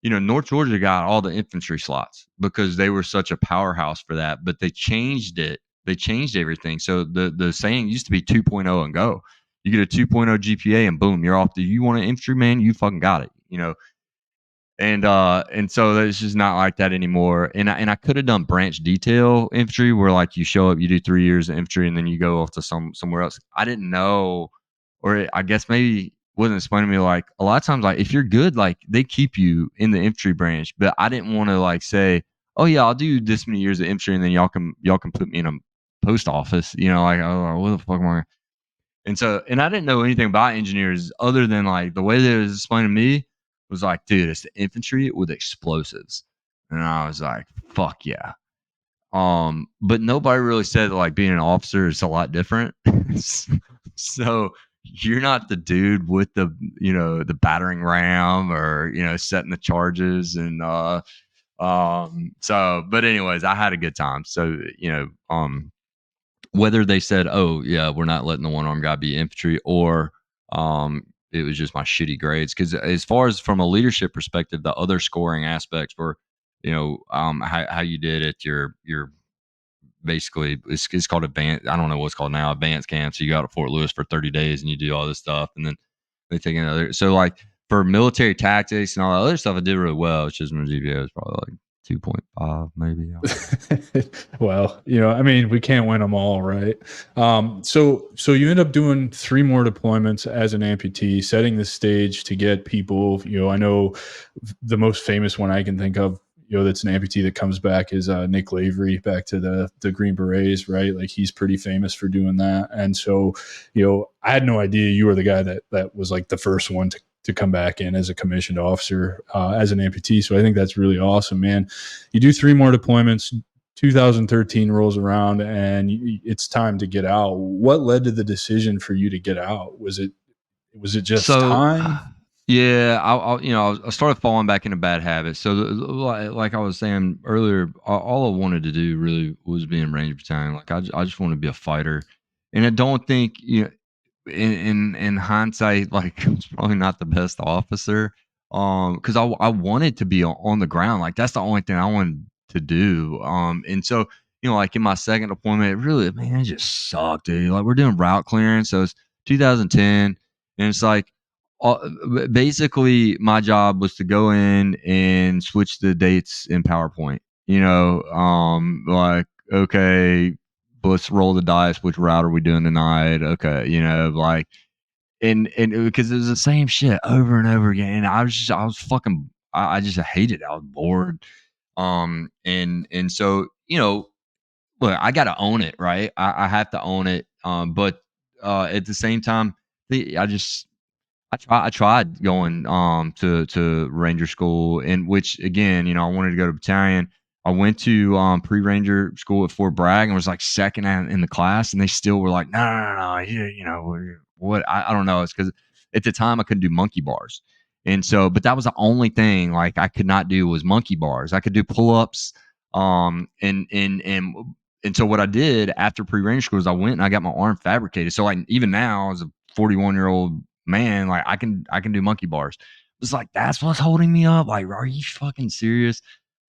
North Georgia got all the infantry slots because they were such a powerhouse for that. But they changed it. They changed everything. So the saying used to be 2.0 and go. You get a 2.0 GPA and boom, you're off. Do you want an infantry man? You fucking got it. And so it's just not like that anymore. And I could have done branch detail infantry where like you show up, you do 3 years of infantry, and then you go off to somewhere else. I didn't know, or I guess maybe wasn't explaining to me like a lot of times like if you're good, like they keep you in the infantry branch. But I didn't want to like say, oh yeah, I'll do this many years of infantry, and then y'all can put me in a post office. Like oh what the fuck am I? And I didn't know anything about engineers other than like the way that it was explained to me was like, dude, it's the infantry with explosives. And I was like, fuck yeah. But nobody really said that like being an officer is a lot different. So you're not the dude with the battering ram or setting the charges and so but anyways, I had a good time. So whether they said, "Oh yeah, we're not letting the one armed guy be infantry," or it was just my shitty grades. Because as far as from a leadership perspective, the other scoring aspects were, how you did at your basically it's called advanced. I don't know what's called now, advanced camp. So you go out to Fort Lewis for 30 days and you do all this stuff, and then they take another. So like for military tactics and all that other stuff, I did really well. It's just my GPA was probably like 2.5, maybe.
Well, I mean, we can't win them all, right? So you end up doing 3 more deployments as an amputee, setting the stage to get people. I know the most famous one I can think of, that's an amputee that comes back is Nick Lavery back to the Green Berets, right? Like he's pretty famous for doing that. And so, I had no idea you were the guy that was like the first one to come back in as a commissioned officer as an amputee. So I think that's really awesome, man. You do 3 more deployments. 2013 rolls around and it's time to get out. What led to the decision for you to get out? Was it just time?
Yeah, I started falling back into bad habits. So, like I was saying earlier, all I wanted to do really was be in Ranger Battalion. Like I just want to be a fighter, and I don't think in hindsight, like I was probably not the best officer, because I wanted to be on the ground. Like that's the only thing I wanted to do. And so like in my second deployment, it really, man, it just sucked, dude. Like we're doing route clearance, so it's 2010, and it's like basically my job was to go in and switch the dates in PowerPoint. Like okay, let's roll the dice. Which route are we doing tonight? Okay, like and because it was the same shit over and over again. And I was fucking. I just hated it. I was bored. And so look, I got to own it, right? I have to own it. But at the same time, I tried going to Ranger school, and which again, I wanted to go to battalion. I went to pre-ranger school at Fort Bragg and was like second in the class, and they still were like, no, what I don't know. It's because at the time I couldn't do monkey bars, and so but that was the only thing like I could not do was monkey bars. I could do pull-ups, and so what I did after pre-ranger school is I went and I got my arm fabricated. So like even now as a 41-year-old man, like I can do monkey bars. It's like that's what's holding me up. Like, are you fucking serious?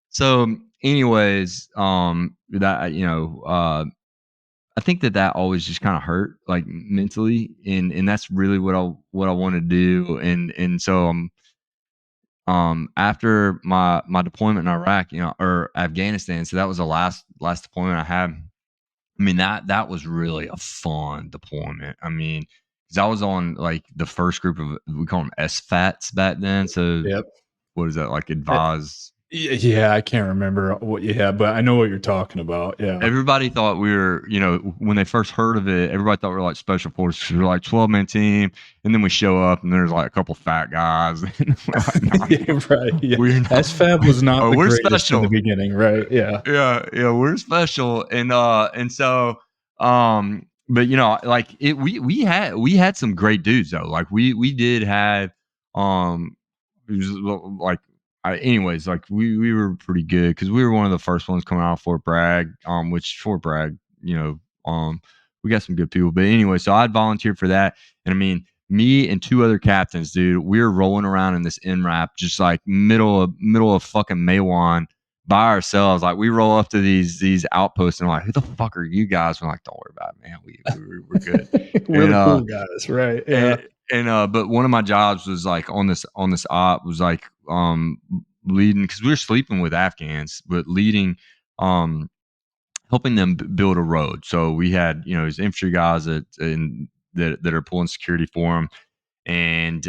So, anyways, that I think that always just kind of hurt, like mentally, and that's really what I want to do, and so after my deployment in Iraq, or Afghanistan, so that was the last deployment I had. I mean, that was really a fun deployment. I mean, because I was on like the first group of, we call them SFATs back then. So
Yep.
what is that, like advised?
Yeah, I can't remember what you had, but I know what you're talking about. Yeah.
Everybody thought we were, when they first heard of it, everybody thought we were like special forces. We were like 12-man team, and then we show up and there's like a couple fat guys. And we're like, nah,
Yeah, right. Yeah.
we're not.
SFAB was not the
we're
greatest
special
in the beginning, right? Yeah.
yeah, we're special. And so but like we had some great dudes though. Like we did have it was like anyways, like we were pretty good because we were one of the first ones coming out of Fort Bragg, which Fort Bragg, we got some good people. But anyway, so I'd volunteered for that, and I mean, me and 2 other captains, dude, we were rolling around in this NRAP, just like middle of fucking Maywan by ourselves. Like we roll up to these outposts, and I'm like, who the fuck are you guys? We're like, don't worry about it, man. We're good.
We're
And
the cool guys, right? Yeah.
and but one of my jobs was like on this op was like leading, because we were sleeping with Afghans, but leading helping them build a road. So we had these infantry guys that are pulling security for them, and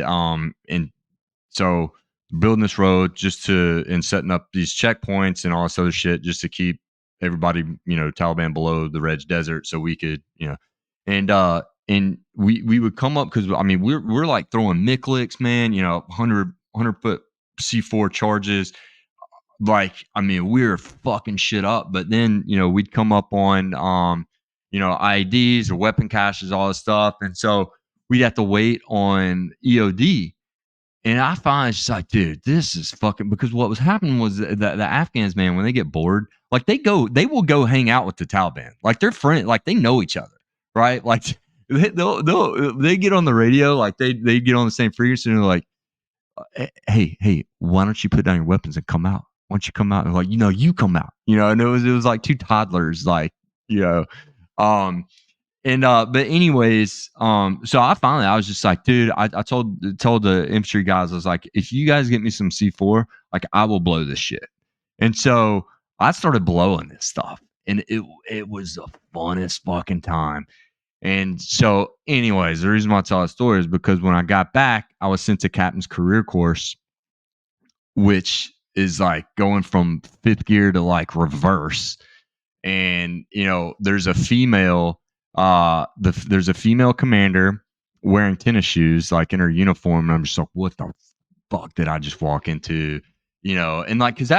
so building this road and setting up these checkpoints and all this other shit just to keep everybody Taliban below the Reg Desert, so we could and we would come up, because I mean we're like throwing Miklicks, man, 100-foot C4 charges. Like, I mean, we were fucking shit up. But then we'd come up on IEDs or weapon caches, all this stuff, and so we'd have to wait on EOD. And I find it's just like, dude, this is fucking, because what was happening was the Afghans, man, when they get bored, like they will go hang out with the Taliban. Like they're friends, like they know each other, right? Like they get on the radio, like they get on the same frequency, and they're like, hey, why don't you put down your weapons and come out? Why don't you come out? And like, you come out, and it was like 2 toddlers, like you know. Um, but anyways, so I was just like, dude, I told the infantry guys, I was like, if you guys get me some C4, like I will blow this shit. And so I started blowing this stuff, and it was the funnest fucking time. And so, anyways, the reason why I tell that story is because when I got back, I was sent to captain's career course, which is like going from fifth gear to like reverse. And there's a female there's a female commander wearing tennis shoes like in her uniform, and I'm just like, what the fuck did I just walk into? And like, because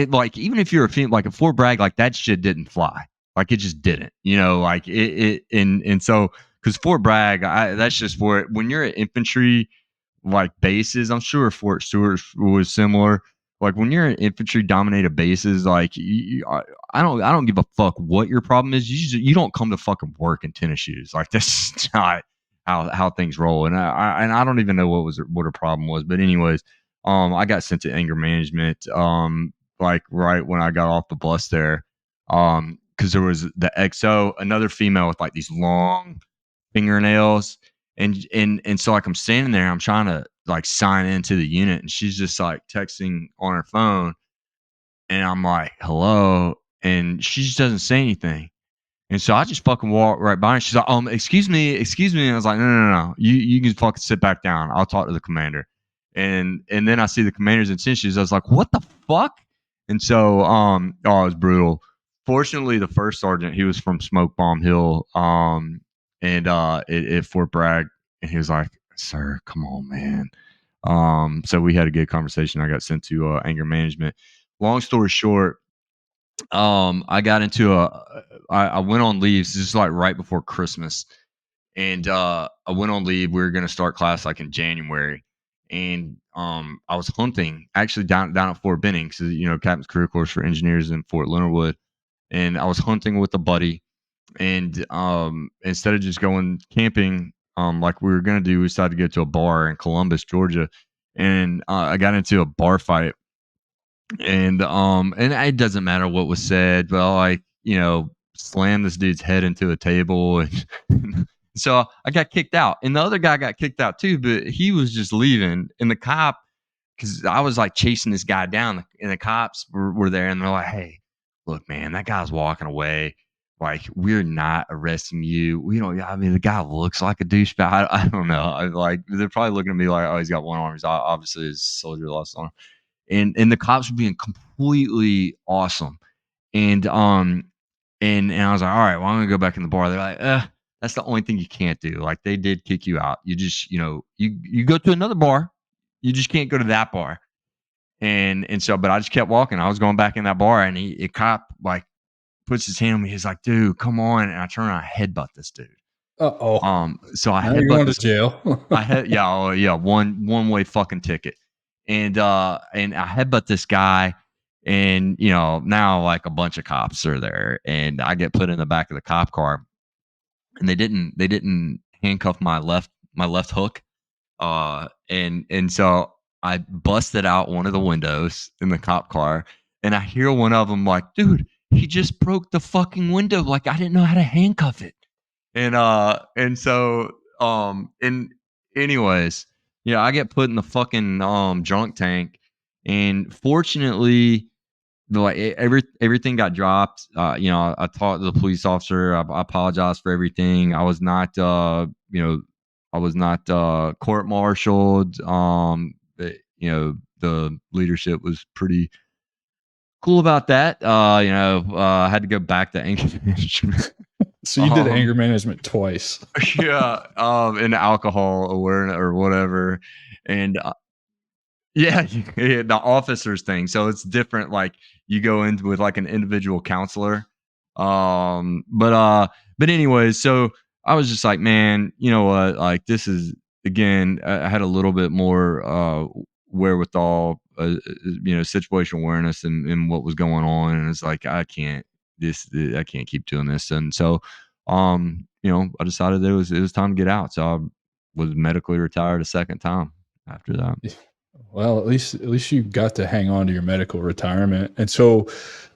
like, even if you're a female, like at Fort Bragg, like that shit didn't fly, like it just didn't, like and so because Fort Bragg, that's just where when you're at infantry like bases. I'm sure Fort Stewart was similar. Like when you're in infantry dominated bases, like I don't give a fuck what your problem is. You don't come to fucking work in tennis shoes. Like that's not how things roll. And I don't even know what her problem was. But anyways, I got sent to anger management. Like right when I got off the bus there, because there was the XO, another female with like these long fingernails, and so like I'm standing there, I'm trying to like sign into the unit, and she's just like texting on her phone, and I'm like, hello, and she just doesn't say anything. And so I just fucking walk right by her. She's like, excuse me, excuse me. And I was like, no, no, no. You can fucking sit back down. I'll talk to the commander. And then I see the commander's intentions. I was like, what the fuck? And so it was brutal. Fortunately, the first sergeant, he was from Smoke Bomb Hill, and at Fort Bragg, and he was like, sir, come on, man. So we had a good conversation. I got sent to anger management. Long story short, I got into I went on leave. This is like right before Christmas, and I went on leave. We were going to start class like in January, and I was hunting actually down at Fort Benning, so Captain's Career Course for engineers in Fort Leonard Wood, and I was hunting with a buddy, and instead of just going camping, like we were going to do, we decided to go to a bar in Columbus, Georgia, and I got into a bar fight, and it doesn't matter what was said, but I like slammed this dude's head into a table, and so I got kicked out, and the other guy got kicked out too, but he was just leaving, and the cop, because I was like chasing this guy down, and the cops were there, and they're like, hey, look, man, that guy's walking away, like we're not arresting you. We don't, I mean, the guy looks like a douchebag. I don't know. Like they're probably looking at me like, oh, he's got one arm, he's obviously his soldier lost arm, and the cops were being completely awesome. And and I was like, all right, well, I'm gonna go back in the bar. They're like, that's the only thing you can't do. Like they did kick you out. You just, you go to another bar. You just can't go to that bar. And so, but I just kept walking. I was going back in that bar, and a cop like puts his hand on me. He's like, dude, come on. And I turn around, I headbutt this dude.
Uh-oh.
So I
Now you're
headbutt
going to
this.
jail.
I had yeah, oh yeah, one way fucking ticket. And I headbutt this guy, and now like a bunch of cops are there, and I get put in the back of the cop car, and they didn't handcuff my left hook. And so I busted out one of the windows in the cop car, and I hear one of them like, dude, he just broke the fucking window. Like I didn't know how to handcuff it. And so and anyways, yeah, I get put in the fucking drunk tank, and fortunately, like everything got dropped. I talked to the police officer. I apologized for everything. I was not court martialed. But, the leadership was pretty cool about that. I had to go back to anger management.
So you did anger management twice.
Yeah, and alcohol awareness or whatever, and yeah, yeah, the officers thing. So it's different. Like you go in with like an individual counselor. But anyways, so I was just like, man, you know what? Like this is again, I had a little bit more wherewithal, situational awareness and what was going on, and it's like I can't keep doing this, and so I decided it was time to get out. So I was medically retired a second time after that.
Well, at least you got to hang on to your medical retirement. And so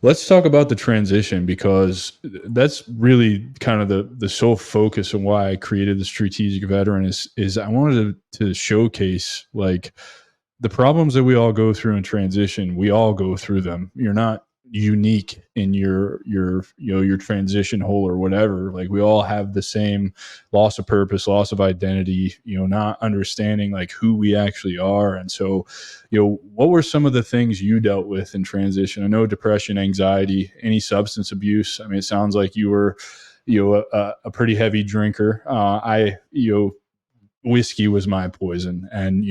let's talk about the transition, because that's really kind of the sole focus of why I created the strategic veteran is I wanted to showcase like the problems that we all go through in transition. We all go through them. You're not unique in your transition hole or whatever. Like, we all have the same loss of purpose, loss of identity, not understanding like who we actually are. And so, what were some of the things you dealt with in transition? I know depression, anxiety, any substance abuse. I mean, it sounds like you were a pretty heavy drinker. Whiskey was my poison. And,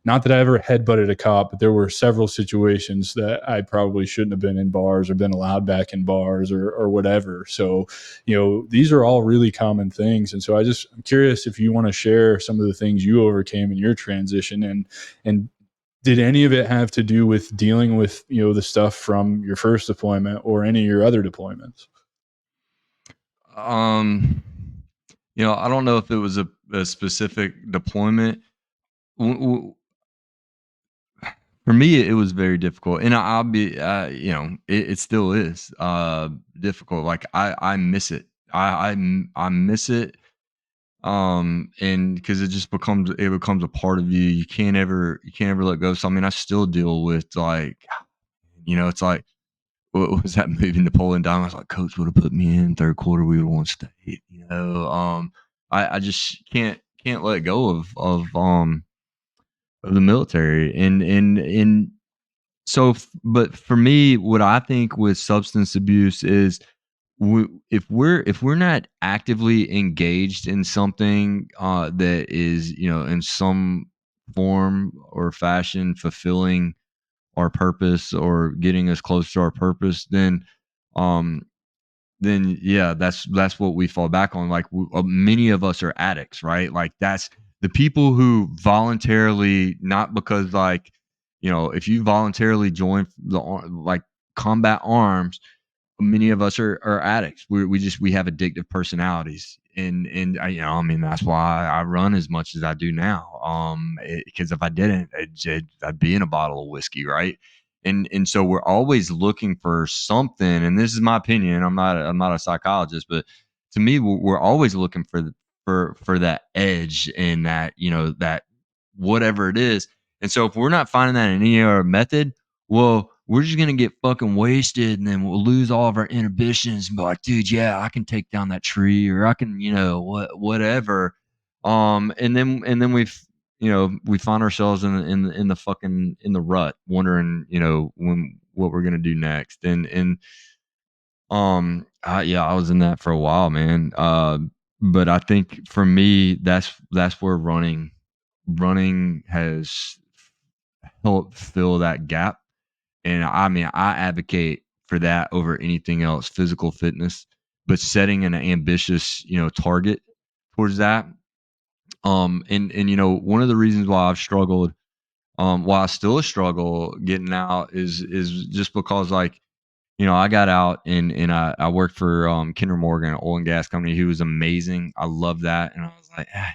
not that I ever headbutted a cop, but there were several situations that I probably shouldn't have been in bars or been allowed back in bars or whatever. So, these are all really common things. And so I'm curious if you want to share some of the things you overcame in your transition, and did any of it have to do with dealing with, the stuff from your first deployment or any of your other deployments?
Um, I don't know if it was a specific deployment. W- w- For me, it was very difficult, and I'll be, it still is difficult. Like I miss it. I miss it. And because it becomes a part of you. You can't ever let go. So I mean, I still deal with like, it's like, what was that movie, Napoleon Dynamite? I was like, Coach would have put me in third quarter. We would have won state. I just can't let go of the military, and so, but for me, what I think with substance abuse is, if we're not actively engaged in something that is, in some form or fashion fulfilling our purpose or getting us close to our purpose, um then yeah, that's what we fall back on. Like, many of us are addicts, right? Like, that's the people who voluntarily, not because, like, if you voluntarily join like combat arms, many of us are addicts. We have addictive personalities, and I mean, that's why I run as much as I do now. Because if I didn't, I'd be in a bottle of whiskey, right? And so we're always looking for something. And this is my opinion. I'm not a psychologist, but to me, we're always looking for that edge, and that whatever it is. And so if we're not finding that in any other method, well, we're just gonna get fucking wasted, and then we'll lose all of our inhibitions and be like, dude, yeah, I can take down that tree, or I can, whatever. And then we find ourselves in the fucking in the rut, wondering, what we're gonna do next. Yeah, I was in that for a while, man. But I think for me, that's where running has helped fill that gap. And I mean, I advocate for that over anything else, physical fitness, but setting an ambitious, target towards that. And one of the reasons why I've struggled, why I still struggle getting out is just because, like, I got out, and I worked for Kinder Morgan, an oil and gas company. He was amazing. I love that. And I was like, I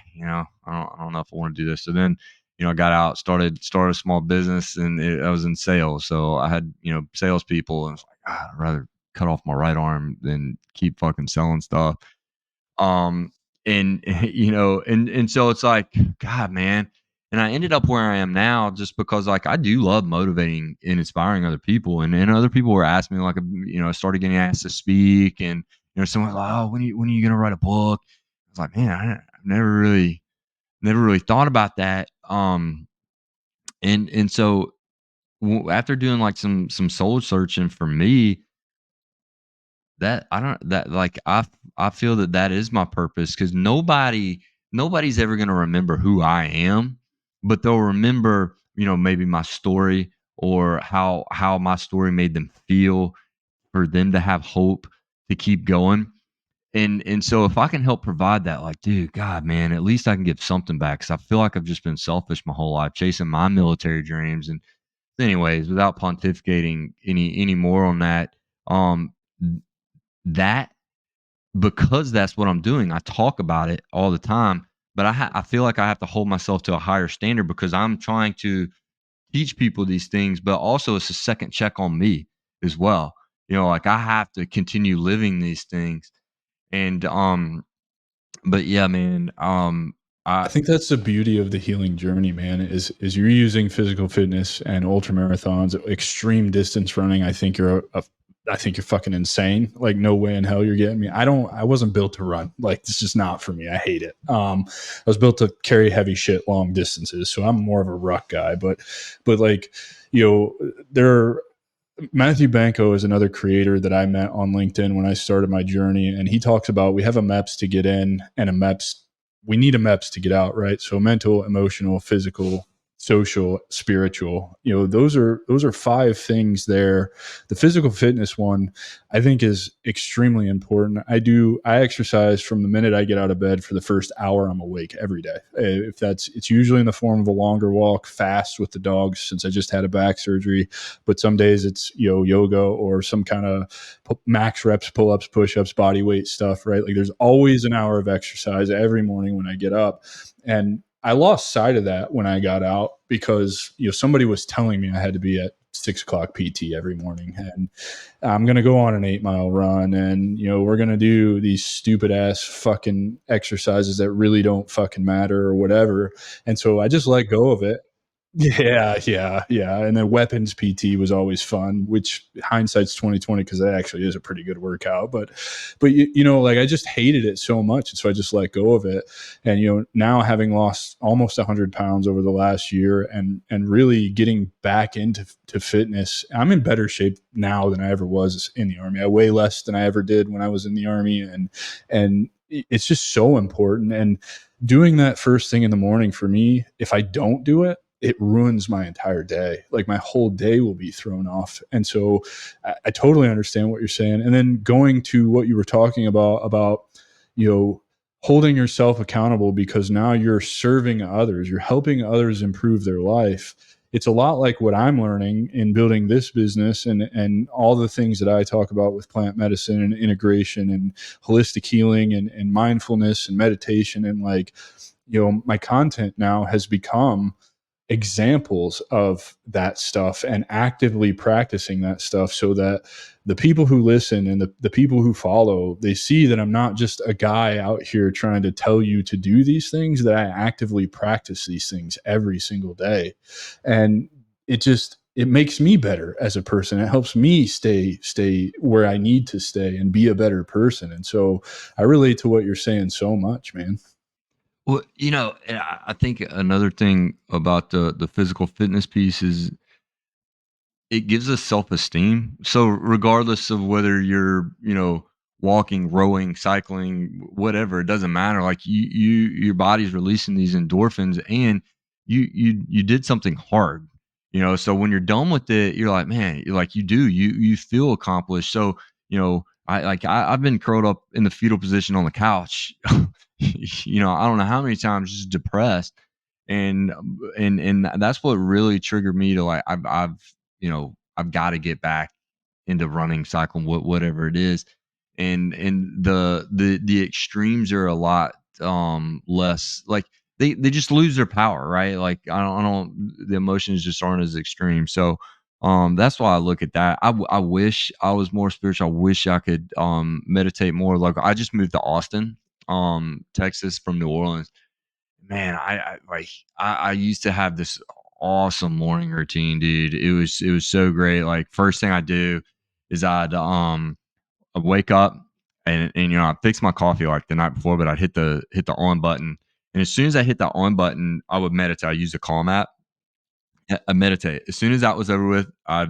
don't know if I want to do this. So then, I got out, started a small business, and I was in sales. So I had, salespeople, and it's like, I'd rather cut off my right arm than keep fucking selling stuff. Um, and and so it's like, God, man. And I ended up where I am now just because, like, I do love motivating and inspiring other people, and other people were asking me, like, I started getting asked to speak, and someone's like, oh, when are you gonna write a book? I was like, man, I've never really thought about that. And so, after doing like some soul searching for me, that I don't that like I feel that is my purpose, because nobody's ever going to remember who I am, but they'll remember, maybe my story, or how my story made them feel, for them to have hope to keep going. And so if I can help provide that, like, dude, God, man, at least I can give something back, because I feel like I've just been selfish my whole life chasing my military dreams. And anyways, without pontificating any more on that, um that because that's what I'm doing. I talk about it all the time, but I feel like I have to hold myself to a higher standard, because I'm trying to teach people these things, but also it's a second check on me as well. Like I have to continue living these things. And but yeah, man,
I
I
think that's the beauty of the healing journey, man, is you're using physical fitness and ultra marathons, extreme distance running. I think you're fucking insane. Like no way in hell you're getting me. I wasn't built to run. Like this is not for me. I hate it. I was built to carry heavy shit long distances. So I'm more of a ruck guy, but like, there Matthew Banco is another creator that I met on LinkedIn when I started my journey. And he talks about we have a MEPS to get in and we need a MEPS to get out, right? So mental, emotional, physical, social, spiritual, those are five things there. The physical fitness one, I think is extremely important. I exercise from the minute I get out of bed for the first hour I'm awake every day. It's usually in the form of a longer walk, fast with the dogs since I just had a back surgery, but some days it's yoga or some kind of max reps, pull-ups, push-ups, body weight stuff, right? Like there's always an hour of exercise every morning when I get up. And I lost sight of that when I got out because somebody was telling me I had to be at 6 o'clock PT every morning, and I'm gonna go on an 8 mile run, and we're gonna do these stupid ass fucking exercises that really don't fucking matter or whatever. And so I just let go of it. Yeah, yeah, yeah. And then weapons PT was always fun, which hindsight's 2020 because that actually is a pretty good workout. But like I just hated it so much, and so I just let go of it. And now having lost almost 100 pounds over the last year, and really getting back into fitness, I'm in better shape now than I ever was in the Army. I weigh less than I ever did when I was in the Army, and it's just so important. And doing that first thing in the morning for me, if I don't do it, it ruins my entire day. Like my whole day will be thrown off. And so I totally understand what you're saying. And then going to what you were talking about, holding yourself accountable because now you're serving others, you're helping others improve their life. It's a lot like what I'm learning in building this business and all the things that I talk about with plant medicine and integration and holistic healing and mindfulness and meditation. And like, my content now has become examples of that stuff and actively practicing that stuff so that the people who listen and the people who follow, they see that I'm not just a guy out here trying to tell you to do these things, that I actively practice these things every single day. And it makes me better as a person. It helps me stay where I need to stay and be a better person. And so I relate to what you're saying so much, man.
well, and I think another thing about the physical fitness piece is it gives us self-esteem. So regardless of whether you're, walking, rowing, cycling, whatever, it doesn't matter. Like your body's releasing these endorphins and you did something hard. So when you're done with it, you're like, man, you're like you feel accomplished. So, I've been curled up in the fetal position on the couch, I don't know how many times just depressed. And that's what really triggered me to like I've got to get back into running, cycling, whatever it is. And the extremes are a lot less like they just lose their power, right? Like I don't the emotions just aren't as extreme. So that's why I look at that. I wish I was more spiritual. I wish I could meditate more. Like I just moved to Austin, Texas from New Orleans. Man, I used to have this awesome morning routine, dude. It was so great. Like first thing I do is I'd wake up and I'd fix my coffee like the night before, but I'd hit the on button. And as soon as I hit the on button, I would meditate. I use the Calm app. I meditate. As soon as that was over with, I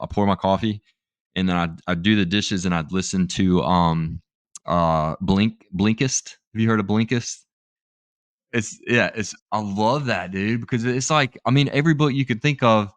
pour my coffee and then I'd do the dishes and I'd listen to Blinkist. Have you heard of Blinkist? It's I love that, dude, because it's like, I mean, every book you could think of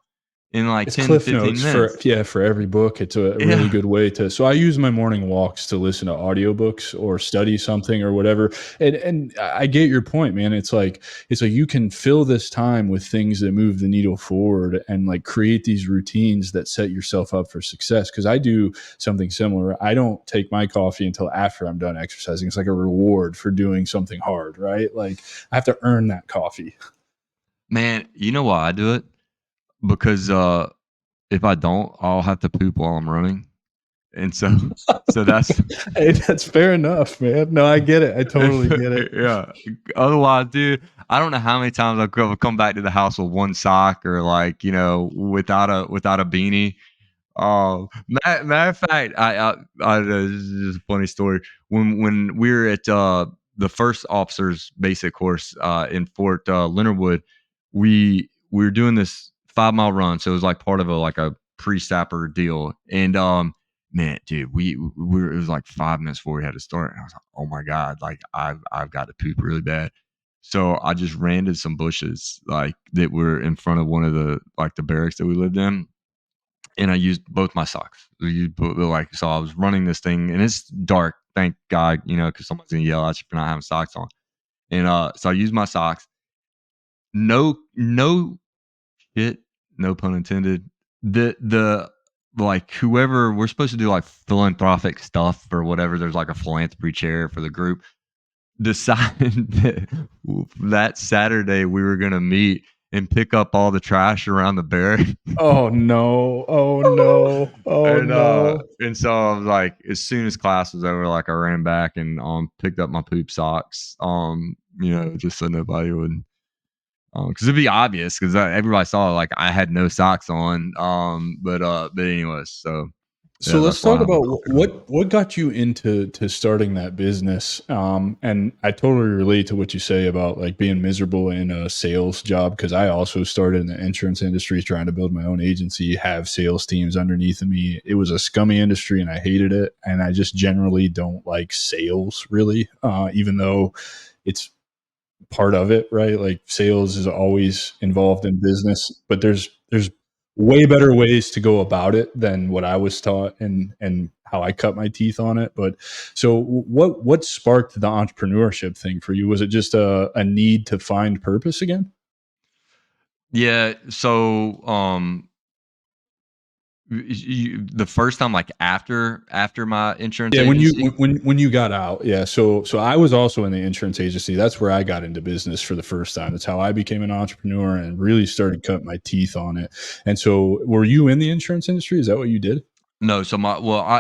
in like
It's
10,
cliff
15
notes for
minutes.
for every book. It's a really
Yeah.
good way to. So I use my morning walks to listen to audiobooks or study something or whatever. And I get your point, man. It's like you can fill this time with things that move the needle forward and like create these routines that set yourself up for success. Because I do something similar. I don't take my coffee until after I'm done exercising. It's like a reward for doing something hard, right? Like I have to earn that coffee.
Man, you know why I do it? because if I don't, I'll have to poop while I'm running, and so that's
Hey, that's fair enough, man. No, I get it. I totally get it.
yeah. Otherwise, dude, I don't know how many times I've come back to the house with one sock or like without a beanie. Oh, matter of fact, this is a funny story. When we were at the first officers basic course in Fort Leonard Wood, we were doing this 5 mile run, so it was like part of a pre-sapper deal. And man, dude, we were, it was like 5 minutes before we had to start, and I was like, oh my god, like I've got to poop really bad. So I just ran to some bushes like that were in front of one of the barracks that we lived in, and I used both my socks. So I was running this thing, and it's dark. Thank God, because someone's gonna yell at you for not having socks on. And so I used my socks. No shit, no pun intended. The like whoever we're supposed to do like philanthropic stuff or whatever. There's like a philanthropy chair for the group. Decided that Saturday we were gonna meet and pick up all the trash around the barrack.
Oh no. Oh no. Oh no.
And so I was like, as soon as class was over, like I ran back and picked up my poop socks, just so nobody would, because it'd be obvious because everybody saw like I had no socks on. But anyways, so
So
yeah,
let's
that's why I
talk
have a
about
coffee run.
what got you into starting that business. And I totally relate to what you say about like being miserable in a sales job because I also started in the insurance industry trying to build my own agency, have sales teams underneath of me. It was a scummy industry and I hated it. And I just generally don't like sales really, even though it's part of it, right? Like sales is always involved in business, but there's way better ways to go about it than what I was taught and how I cut my teeth on it. But so what sparked the entrepreneurship thing for you? Was it just a need to find purpose again?
Yeah. So the first time, like after my insurance
Yeah,
agency.
when you got out, yeah. So I was also in the insurance agency. That's where I got into business for the first time. That's how I became an entrepreneur and really started cutting my teeth on it. And so, were you in the insurance industry? Is that what you did?
No, so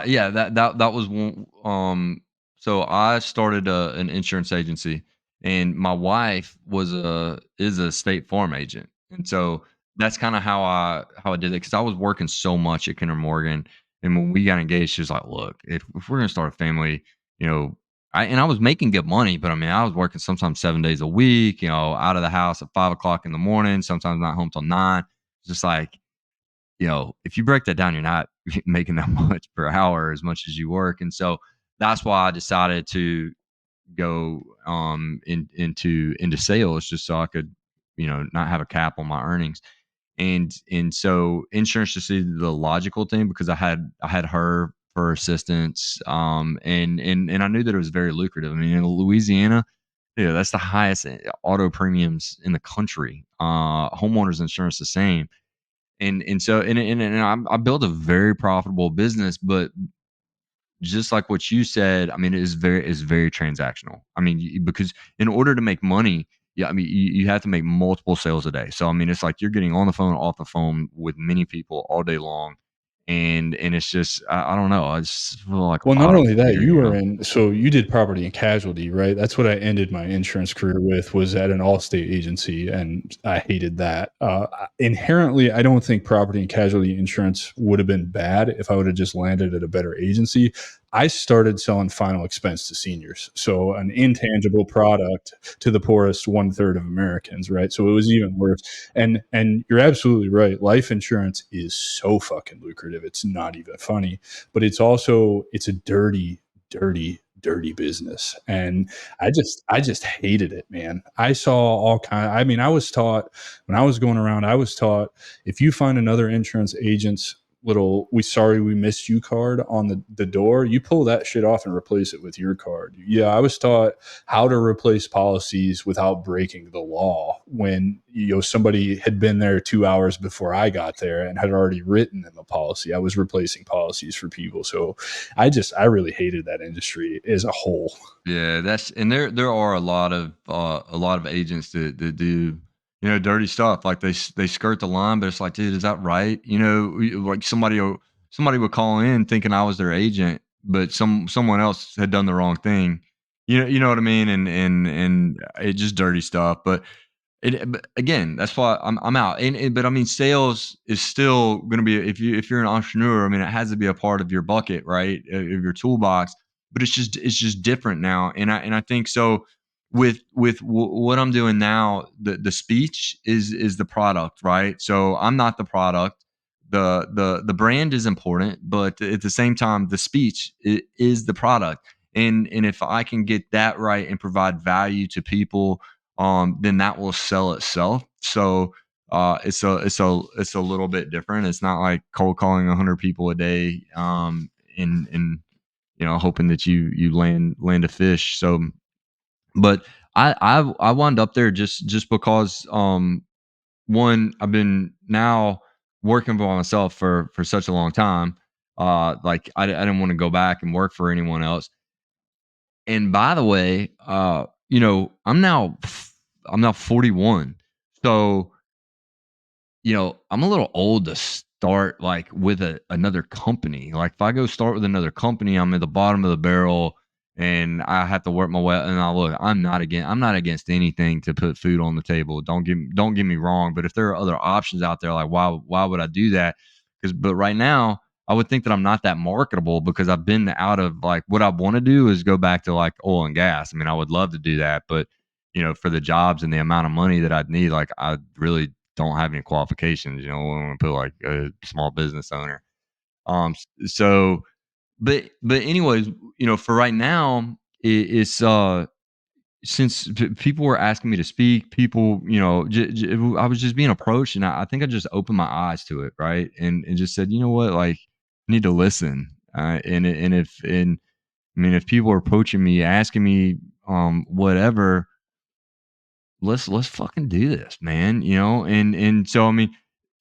yeah, that was one. So I started an insurance agency, and my wife is a State Farm agent, and so that's kind of how I did it because I was working so much at Kinder Morgan, and when we got engaged, she was like, "Look, if we're gonna start a family, you know." I was making good money, but I mean, I was working sometimes 7 days a week, out of the house at 5 o'clock in the morning, sometimes not home till 9. Just like, if you break that down, you're not making that much per hour as much as you work. And so that's why I decided to go into sales just so I could, not have a cap on my earnings. And so insurance just is the logical thing because I had her for assistance. And I knew that it was very lucrative. I mean, in Louisiana, yeah, that's the highest auto premiums in the country. Homeowners insurance the same, and I built a very profitable business, but just like what you said, I mean, it is very transactional. I mean, because in order to make money, yeah, I mean, you have to make multiple sales a day. So I mean, it's like you're getting on the phone, off the phone with many people all day long, and it's just I don't know. I just feel like a
Well, not
bottom
only that,
feeder,
you were in so you did property and casualty, right? That's what I ended my insurance career with, was at an Allstate agency, and I hated that. Inherently, I don't think property and casualty insurance would have been bad if I would have just landed at a better agency. I started selling final expense to seniors, so an intangible product to the poorest one third of Americans, right? So it was even worse. And you're absolutely right. Life insurance is so fucking lucrative. It's not even funny, but it's a dirty business. And I just hated it, man. I saw all kind. I mean, I was taught when I was going around, I was taught if you find another insurance agent's little "we sorry we missed you" card on the door, you pull that shit off and replace it with your card. Yeah, I was taught how to replace policies without breaking the law when somebody had been there 2 hours before I got there and had already written them a policy. I was replacing policies for people. So I really hated that industry as a whole.
yeah, that's and there are a lot of agents that do. dirty stuff. Like they skirt the line, but it's like, dude, is that right? Like somebody would call in thinking I was their agent, but someone else had done the wrong thing. You know what I mean? And it just dirty stuff. But again, that's why I'm out. But I mean, sales is still going to be, if you're an entrepreneur. I mean, it has to be a part of your bucket, right, of your toolbox. But it's just different now, and I think so. With what I'm doing now, the speech is the product, right? So I'm not the product. The brand is important, but at the same time, the speech is the product. And if I can get that right and provide value to people, then that will sell itself. So it's a little bit different. It's not like cold calling 100 people a day, and hoping that you land a fish. So, but I wound up there just because, one, I've been now working for myself for such a long time. Like I didn't want to go back and work for anyone else. And by the way, I'm now 41. So, I'm a little old to start like with another company. Like if I go start with another company, I'm at the bottom of the barrel and I have to work my way. And I'm not against anything to put food on the table. Don't get me wrong. But if there are other options out there, like why would I do that? But right now, I would think that I'm not that marketable because I've been out of, like, what I want to do is go back to like oil and gas. I mean, I would love to do that, but for the jobs and the amount of money that I'd need, like, I really don't have any qualifications. I want to put like a small business owner. So, but anyways, for right now, it's since people were asking me to speak, people, I was just being approached, and I think I just opened my eyes to it, right, and just said, you know what, like, I need to listen, and I mean, if people are approaching me, asking me, whatever, let's fucking do this, man. And so I mean,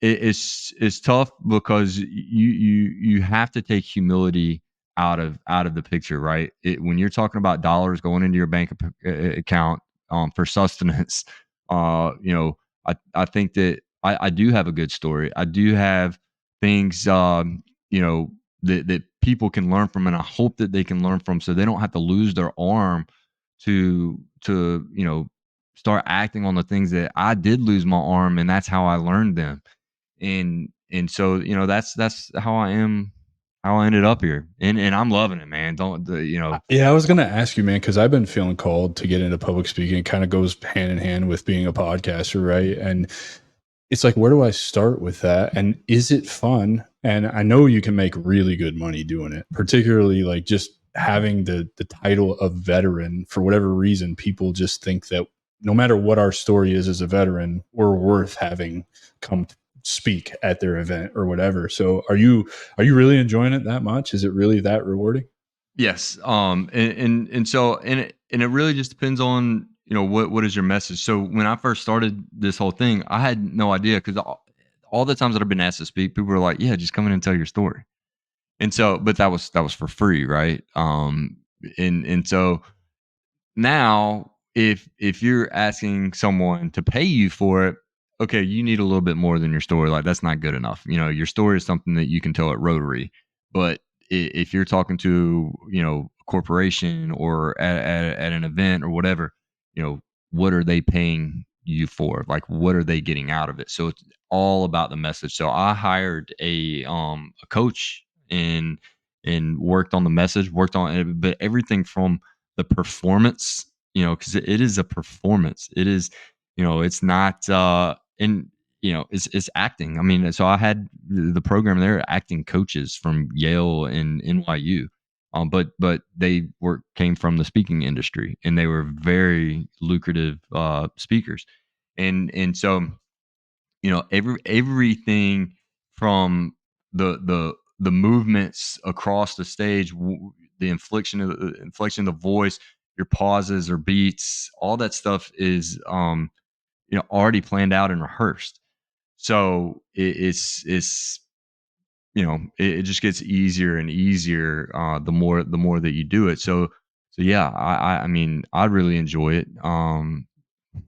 it's tough because you have to take humility out of the picture, right? When you're talking about dollars going into your bank account, for sustenance, I think that I do have a good story. I do have things, that people can learn from, and I hope that they can learn from, so they don't have to lose their arm to start acting on the things that I did lose my arm, and that's how I learned them. And so, that's how I ended up here, and I'm loving it, man. Don't the, you know
Yeah, I was going to ask you, man, because I've been feeling called to get into public speaking. It kind of goes hand in hand with being a podcaster, right? And it's like, where do I start with that? And is it fun? And I know you can make really good money doing it, particularly like just having the title of veteran. For whatever reason, people just think that no matter what our story is as a veteran, we're worth having come speak at their event or whatever. So are you really enjoying it that much? Is it really that rewarding?
Yes. And it really just depends on, what is your message. So when I first started this whole thing, I had no idea, because all the times that I've been asked to speak, people were like, "Yeah, just come in and tell your story." And so, but that was for free, right? And so now, if you're asking someone to pay you for it, okay, you need a little bit more than your story. Like, that's not good enough. Your story is something that you can tell at Rotary, but if you're talking to, a corporation, or at an event or whatever, what are they paying you for? Like, what are they getting out of it? So it's all about the message. So I hired a coach, and worked on the message, worked on it, but everything from the performance, because it is a performance. It is, it's not, and it's acting. I mean, so I had the program there, acting coaches from Yale and NYU, but they came from the speaking industry, and they were very lucrative speakers, and so, everything from the movements across the stage, the inflection of the voice, your pauses or beats, all that stuff is, already planned out and rehearsed. So it just gets easier and easier, the more that you do it. So yeah, I mean, I really enjoy it.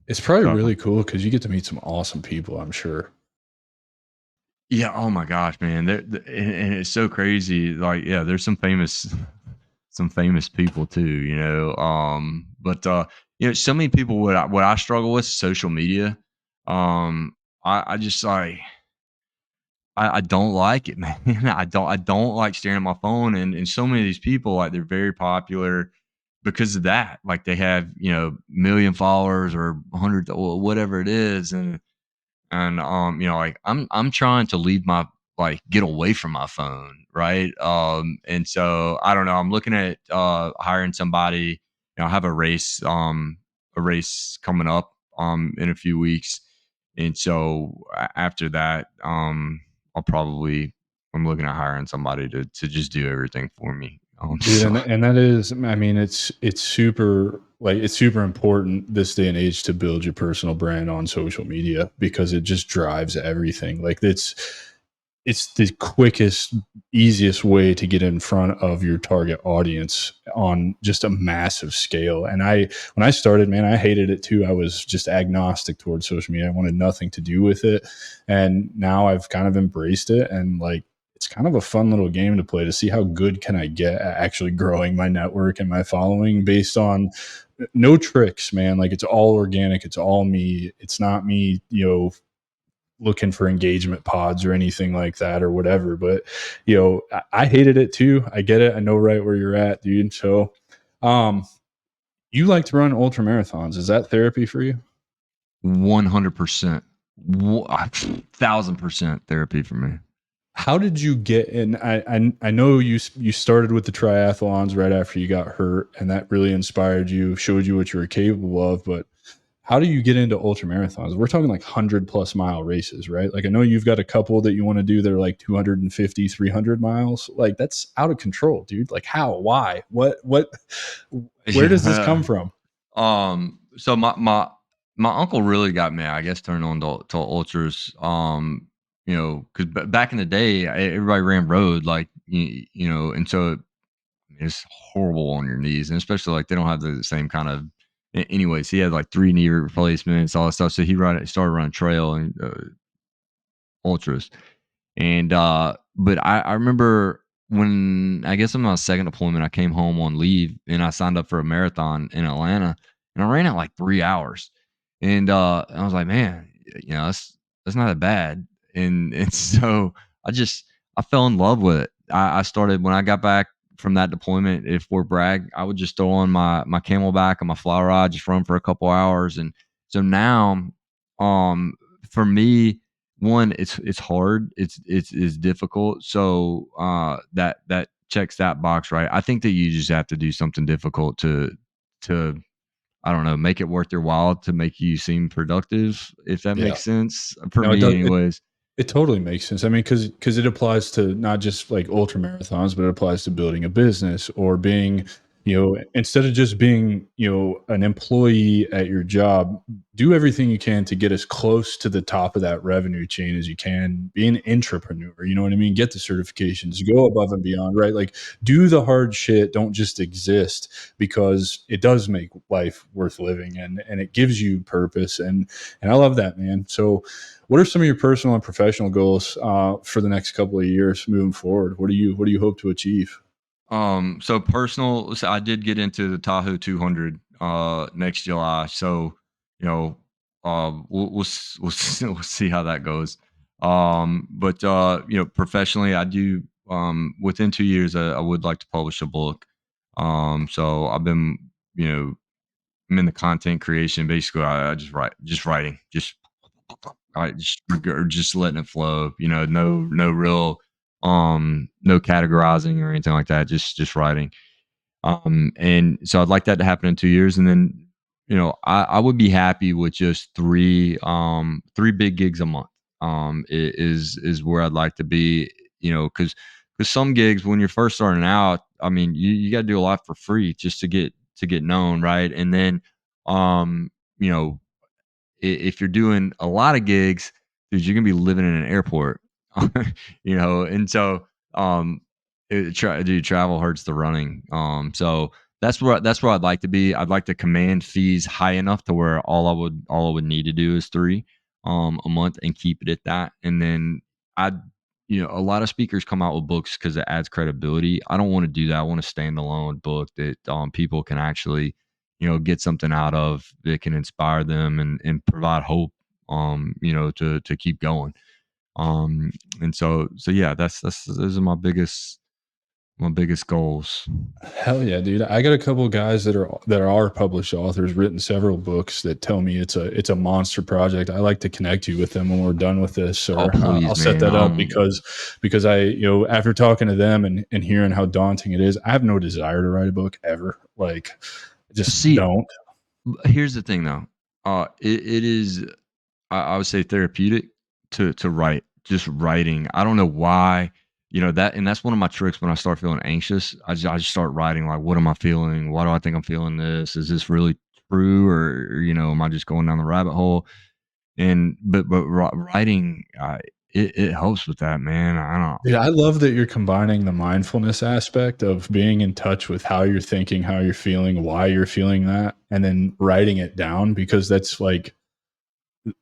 It's probably
So
really cool because you get to meet some awesome people, I'm sure.
yeah, oh my gosh, man, and it's so crazy. Like, yeah, there's some famous people too, you know. But you know, so many people. What I struggle with is social media. I just like I don't like it, man. I don't like staring at my phone, and so many of these people, like, they're very popular because of that. Like, they have, you know, million followers or 100 or whatever it is, and you know, like, I'm trying to leave my like get away from my phone, right? And so I don't know. I'm looking at hiring somebody. You know, I have a race coming up in a few weeks, and so after that, I'll probably I'm looking at hiring somebody to just do everything for me.
Dude,
So
and that is, I mean, it's super, like, it's super important this day and age to build your personal brand on social media because it just drives everything. Like, it's the quickest, easiest way to get in front of your target audience on just a massive scale. And when I started, man, I hated it too. I was just agnostic towards social media. I wanted nothing to do with it. And now I've kind of embraced it, and like, it's kind of a fun little game to play to see how good can I get at actually growing my network and my following based on no tricks, man. Like, it's all organic. It's all me. It's not me, looking for engagement pods or anything like that or whatever. But I hated it too. I get it. I know right where you're at, dude. So, um, you like to run ultra marathons. Is that therapy for you?
100%, 1,000% therapy for me.
How did you get in? I know you started with the triathlons right after you got hurt, and that really inspired you, showed you what you were capable of. But how do you get into ultra marathons? We're talking like 100+ mile races, right? Like, I know you've got a couple that you want to do that are like 250, 300 miles. Like, that's out of control, dude. Like, how, why, where does this
Yeah.
come from?
So my uncle really got me, I guess, turned on to ultras. You know, because back in the day, everybody ran road, like, you know, and so it's horrible on your knees, and especially like they don't have the same kind of. Anyways, he had like 3 knee replacements, all that stuff. So he started running trail and ultras. And but I remember when I guess on my second deployment, I came home on leave and I signed up for a marathon in Atlanta, and I ran at like 3 hours. And I was like, man, you know, that's not that bad. And so I fell in love with it. I started when I got back from that deployment at Fort Bragg. I would just throw on my camelback and my fly rod, just run for a couple hours. And so now, um, for me, one, it's hard, it's difficult, so that checks that box, right? I think that you just have to do something difficult to I don't know, make it worth your while to make you seem productive, if that
Yeah.
makes sense for
No, it
me
does.
anyways.
It totally makes sense. I mean, because it applies to not just like ultra marathons, but it applies to building a business or being, instead of just being, an employee at your job, do everything you can to get as close to the top of that revenue chain as you can. Be an entrepreneur, you know what I mean? Get the certifications, go above and beyond, right? Like, do the hard shit. Don't just exist, because it does make life worth living, and it gives you purpose. And I love that, man. So, what are some of your personal and professional goals for the next couple of years moving forward? What do you hope to achieve?
So personal, so I did get into the Tahoe 200 next July. So, you know, we'll see how that goes. But you know, professionally, I do within 2 years, I would like to publish a book. So I've been, you know, I'm in the content creation. Basically, I just just writing, just letting it flow. You know, no real no categorizing or anything like that. Just writing. And so I'd like that to happen in 2 years, and then, you know, I would be happy with just three big gigs a month. Is where I'd like to be. You know, because some gigs when you're first starting out, I mean, you got to do a lot for free just to get known, right? And then, you know, if you're doing a lot of gigs, dude, you're gonna be living in an airport, you know. And so, dude, travel hurts the running. So that's where I'd like to be. I'd like to command fees high enough to where all I would need to do is 3 a month and keep it at that. And then I'd a lot of speakers come out with books because it adds credibility. I don't want to do that. I want a standalone book that people can actually, get something out of that can inspire them and provide hope, to keep going. Um, and so yeah, that's those are my biggest goals.
Hell yeah, dude. I got a couple of guys that are published authors, written several books that tell me it's a monster project. I like to connect you with them when we're done with this,
Oh,
or I'll
please,
set
man.
that up because I, after talking to them and hearing how daunting it is, I have no desire to write a book ever. Like, I just
See,
don't.
here's the thing though. It is, I would say, therapeutic to write. Just writing. I don't know why. That's one of my tricks when I start feeling anxious. I just start writing, like, what am I feeling? Why do I think I'm feeling this? Is this really true, or am I just going down the rabbit hole? And but writing, it helps with that, man. I don't.
Yeah, I love that you're combining the mindfulness aspect of being in touch with how you're thinking, how you're feeling, why you're feeling that, and then writing it down because that's a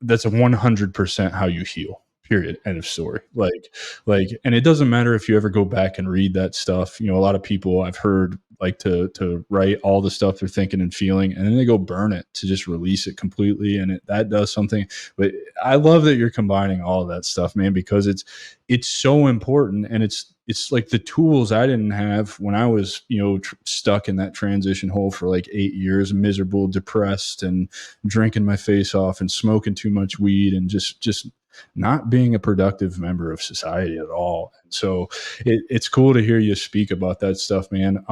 100% how you heal, period, end of story. And it doesn't matter if you ever go back and read that stuff. A lot of people I've heard like to write all the stuff they're thinking and feeling, and then they go burn it to just release it completely, and that does something. But I love that you're combining all of that stuff, man, because it's so important, and it's like the tools I didn't have when I was stuck in that transition hole for like 8 years, miserable, depressed, and drinking my face off and smoking too much weed and just not being a productive member of society at all. So it's cool to hear you speak about that stuff, man.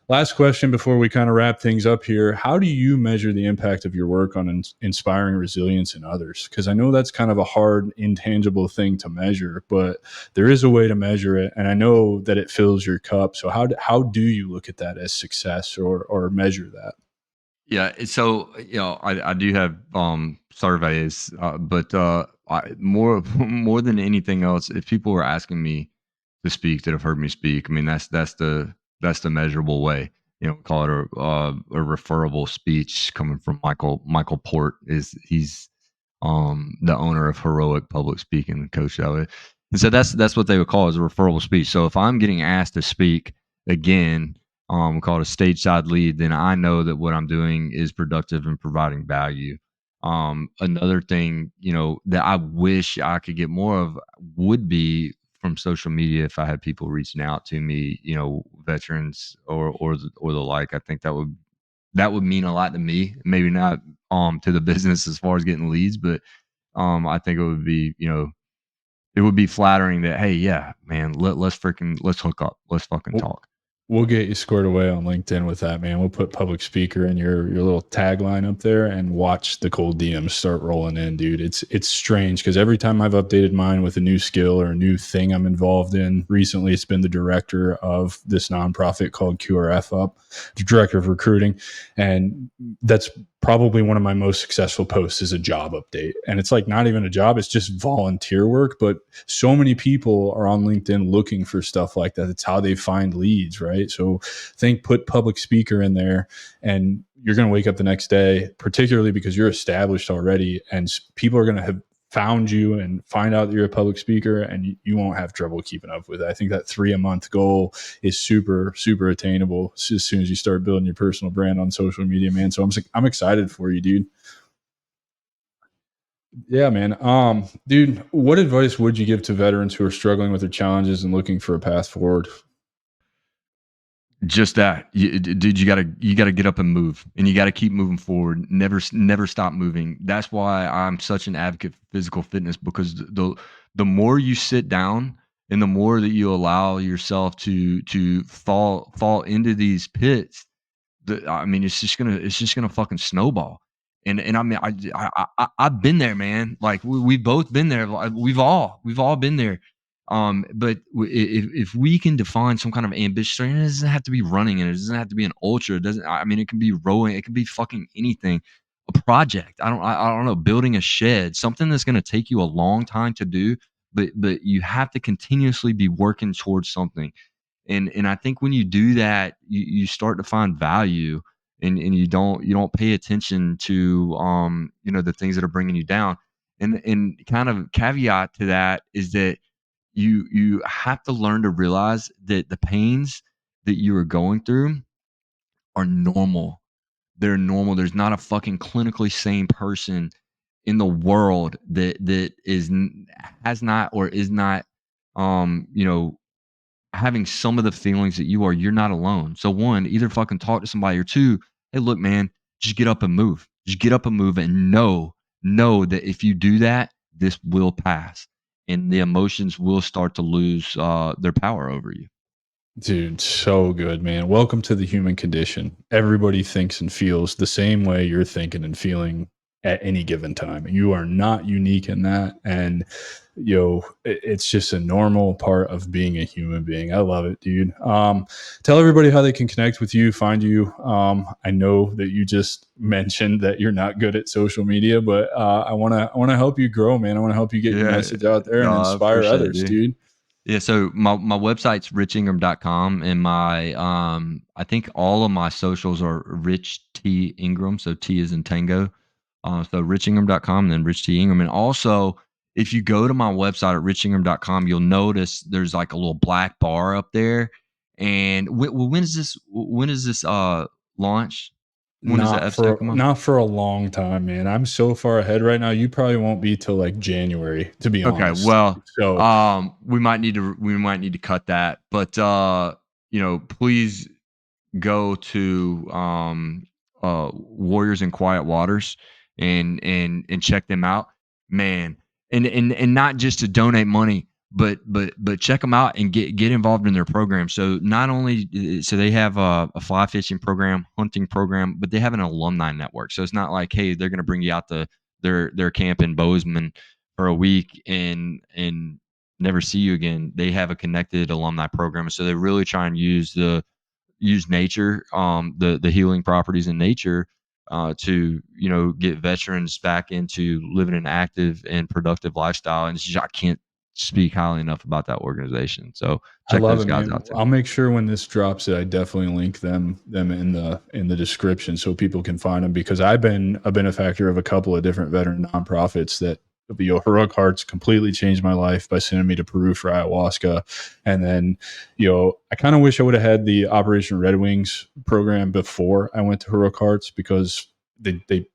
Last question before we kind of wrap things up here. How do you measure the impact of your work on inspiring resilience in others? Because I know that's kind of a hard, intangible thing to measure, but there is a way to measure it. And I know that it fills your cup. So how do you look at that as success or measure that?
Yeah, so I do have surveys, but more than anything else, if people are asking me to speak that have heard me speak, I mean that's the measurable way. Call it a referable speech coming from Michael Port. He's the owner of Heroic Public Speaking, coach that way, and so that's what they would call as a referable speech. So if I'm getting asked to speak again, called a stage side lead, then I know that what I'm doing is productive and providing value. Another thing, that I wish I could get more of would be from social media. If I had people reaching out to me, veterans or the like, I think that would mean a lot to me. Maybe not to the business as far as getting leads, but I think it would be flattering that, hey, yeah, man, let's hook up, let's fucking
Well,
talk.
we'll get you squared away on LinkedIn with that, man. We'll put public speaker in your little tagline up there and watch the cold DMs start rolling in, dude. It's strange because every time I've updated mine with a new skill or a new thing I'm involved in, recently it's been the director of this nonprofit called QRF Up, the director of recruiting, and that's probably one of my most successful posts is a job update. And it's like not even a job, it's just volunteer work, but so many people are on LinkedIn looking for stuff like that. It's how they find leads, right? So put public speaker in there and you're going to wake up the next day, particularly because you're established already and people are going to have found you and find out that you're a public speaker and you won't have trouble keeping up with it. I think that 3 a month goal is super, super attainable as soon as you start building your personal brand on social media, man. So I'm excited for you, dude. Yeah, man. Dude, what advice would you give to veterans who are struggling with their challenges and looking for a path forward?
Just that, dude. You gotta get up and move, and you gotta keep moving forward. Never stop moving. That's why I'm such an advocate for physical fitness, because the more you sit down and the more that you allow yourself to fall into these pits, I mean, it's just gonna fucking snowball. And I mean, I've been there, man. Like we've both been there. Like, we've all been there. But if we can define some kind of ambition, it doesn't have to be running, and it doesn't have to be an ultra. It doesn't. I mean, it can be rowing. It can be fucking anything. A project. I don't know. Building a shed. Something that's gonna take you a long time to do, but you have to continuously be working towards something. And I think when you do that, you start to find value, and you don't pay attention to the things that are bringing you down. And kind of caveat to that is that you have to learn to realize that the pains that you are going through are normal. They're normal. There's not a fucking clinically sane person in the world that has not or is not having some of the feelings that you are. You're not alone. So one, either fucking talk to somebody, or two, hey, look, man, just get up and move. Just get up and move, and know that if you do that, this will pass, and the emotions will start to lose their power over you.
Dude, so good, man. Welcome to the human condition. Everybody thinks and feels the same way you're thinking and feeling at any given time. You are not unique in that. And, it's just a normal part of being a human being. I love it, dude. Tell everybody how they can connect with you, find you. I know that you just mentioned that you're not good at social media, but I want to help you grow, man. I want to help you get your message out there and inspire others, dude.
Yeah, so my website's richingram.com, and my I think all of my socials are Rich T Ingram, so T is in Tango. So richingram.com, then Rich T Ingram. And also, if you go to my website at richingram.com, you'll notice there's like a little black bar up there. And when is this launch? When does that episode come out?
Not for a long time, man. I'm so far ahead right now. You probably won't be till like January, to be honest.
Well,
so
we might need to cut that, but please go to Warriors in Quiet Waters and check them out, man. And not just to donate money, but check them out and get involved in their program. So not only they have a fly fishing program, hunting program, but they have an alumni network. So it's not like, hey, they're going to bring you out to their camp in Bozeman for a week and never see you again. They have a connected alumni program. So they really try and use nature, the healing properties in nature, to get veterans back into living an active and productive lifestyle. And I can't speak highly enough about that organization. So check those guys out too.
I'll make sure when this drops that I definitely link them in the description so people can find them, because I've been a benefactor of a couple of different veteran nonprofits that Heroic Hearts completely changed my life by sending me to Peru for ayahuasca. And then, I kind of wish I would have had the Operation Red Wings program before I went to Heroic Hearts, because they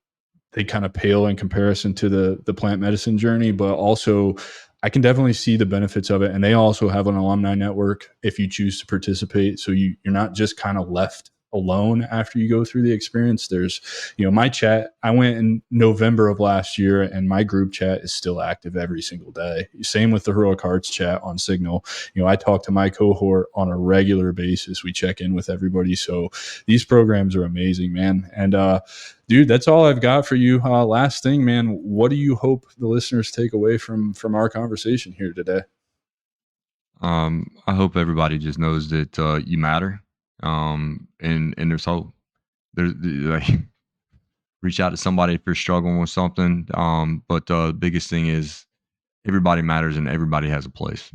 kind of pale in comparison to the plant medicine journey, but also I can definitely see the benefits of it. And they also have an alumni network if you choose to participate. So you're not just kind of left alone after you go through the experience. There's, my chat, I went in November of last year, and my group chat is still active every single day. Same with the Heroic Hearts chat on Signal. I talk to my cohort on a regular basis. We check in with everybody. So these programs are amazing, man. And, dude, that's all I've got for you. Last thing, man, what do you hope the listeners take away from our conversation here today?
I hope everybody just knows that you matter. And there's hope. There's like, reach out to somebody if you're struggling with something. But the biggest thing is everybody matters and everybody has a place.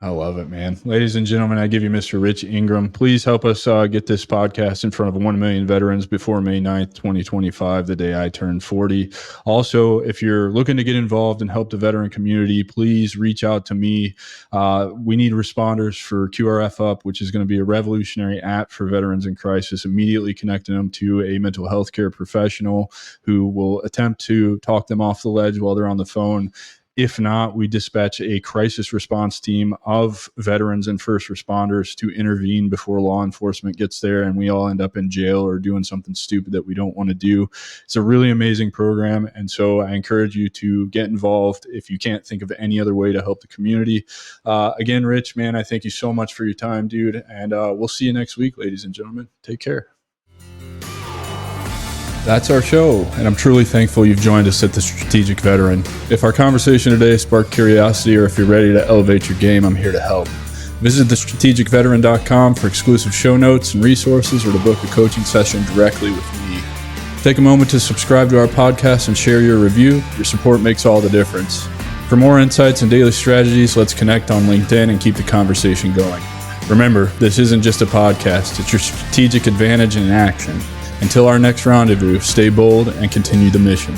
I love it, man. Ladies and gentlemen, I give you Mr. Rich Ingram. Please help us get this podcast in front of 1 million veterans before May 9th, 2025, the day I turn 40. Also, if you're looking to get involved and help the veteran community, please reach out to me. We need responders for QRF Up, which is going to be a revolutionary app for veterans in crisis, immediately connecting them to a mental health care professional who will attempt to talk them off the ledge while they're on the phone. If not, we dispatch a crisis response team of veterans and first responders to intervene before law enforcement gets there and we all end up in jail or doing something stupid that we don't want to do. It's a really amazing program. And so I encourage you to get involved if you can't think of any other way to help the community. Again, Rich, man, I thank you so much for your time, dude. And we'll see you next week, ladies and gentlemen. Take care. That's our show, and I'm truly thankful you've joined us at The Strategic Veteran. If our conversation today sparked curiosity or if you're ready to elevate your game, I'm here to help. Visit thestrategicveteran.com for exclusive show notes and resources, or to book a coaching session directly with me. Take a moment to subscribe to our podcast and share your review. Your support makes all the difference. For more insights and daily strategies, let's connect on LinkedIn and keep the conversation going. Remember, this isn't just a podcast, it's your strategic advantage in action. Until our next rendezvous, stay bold and continue the mission.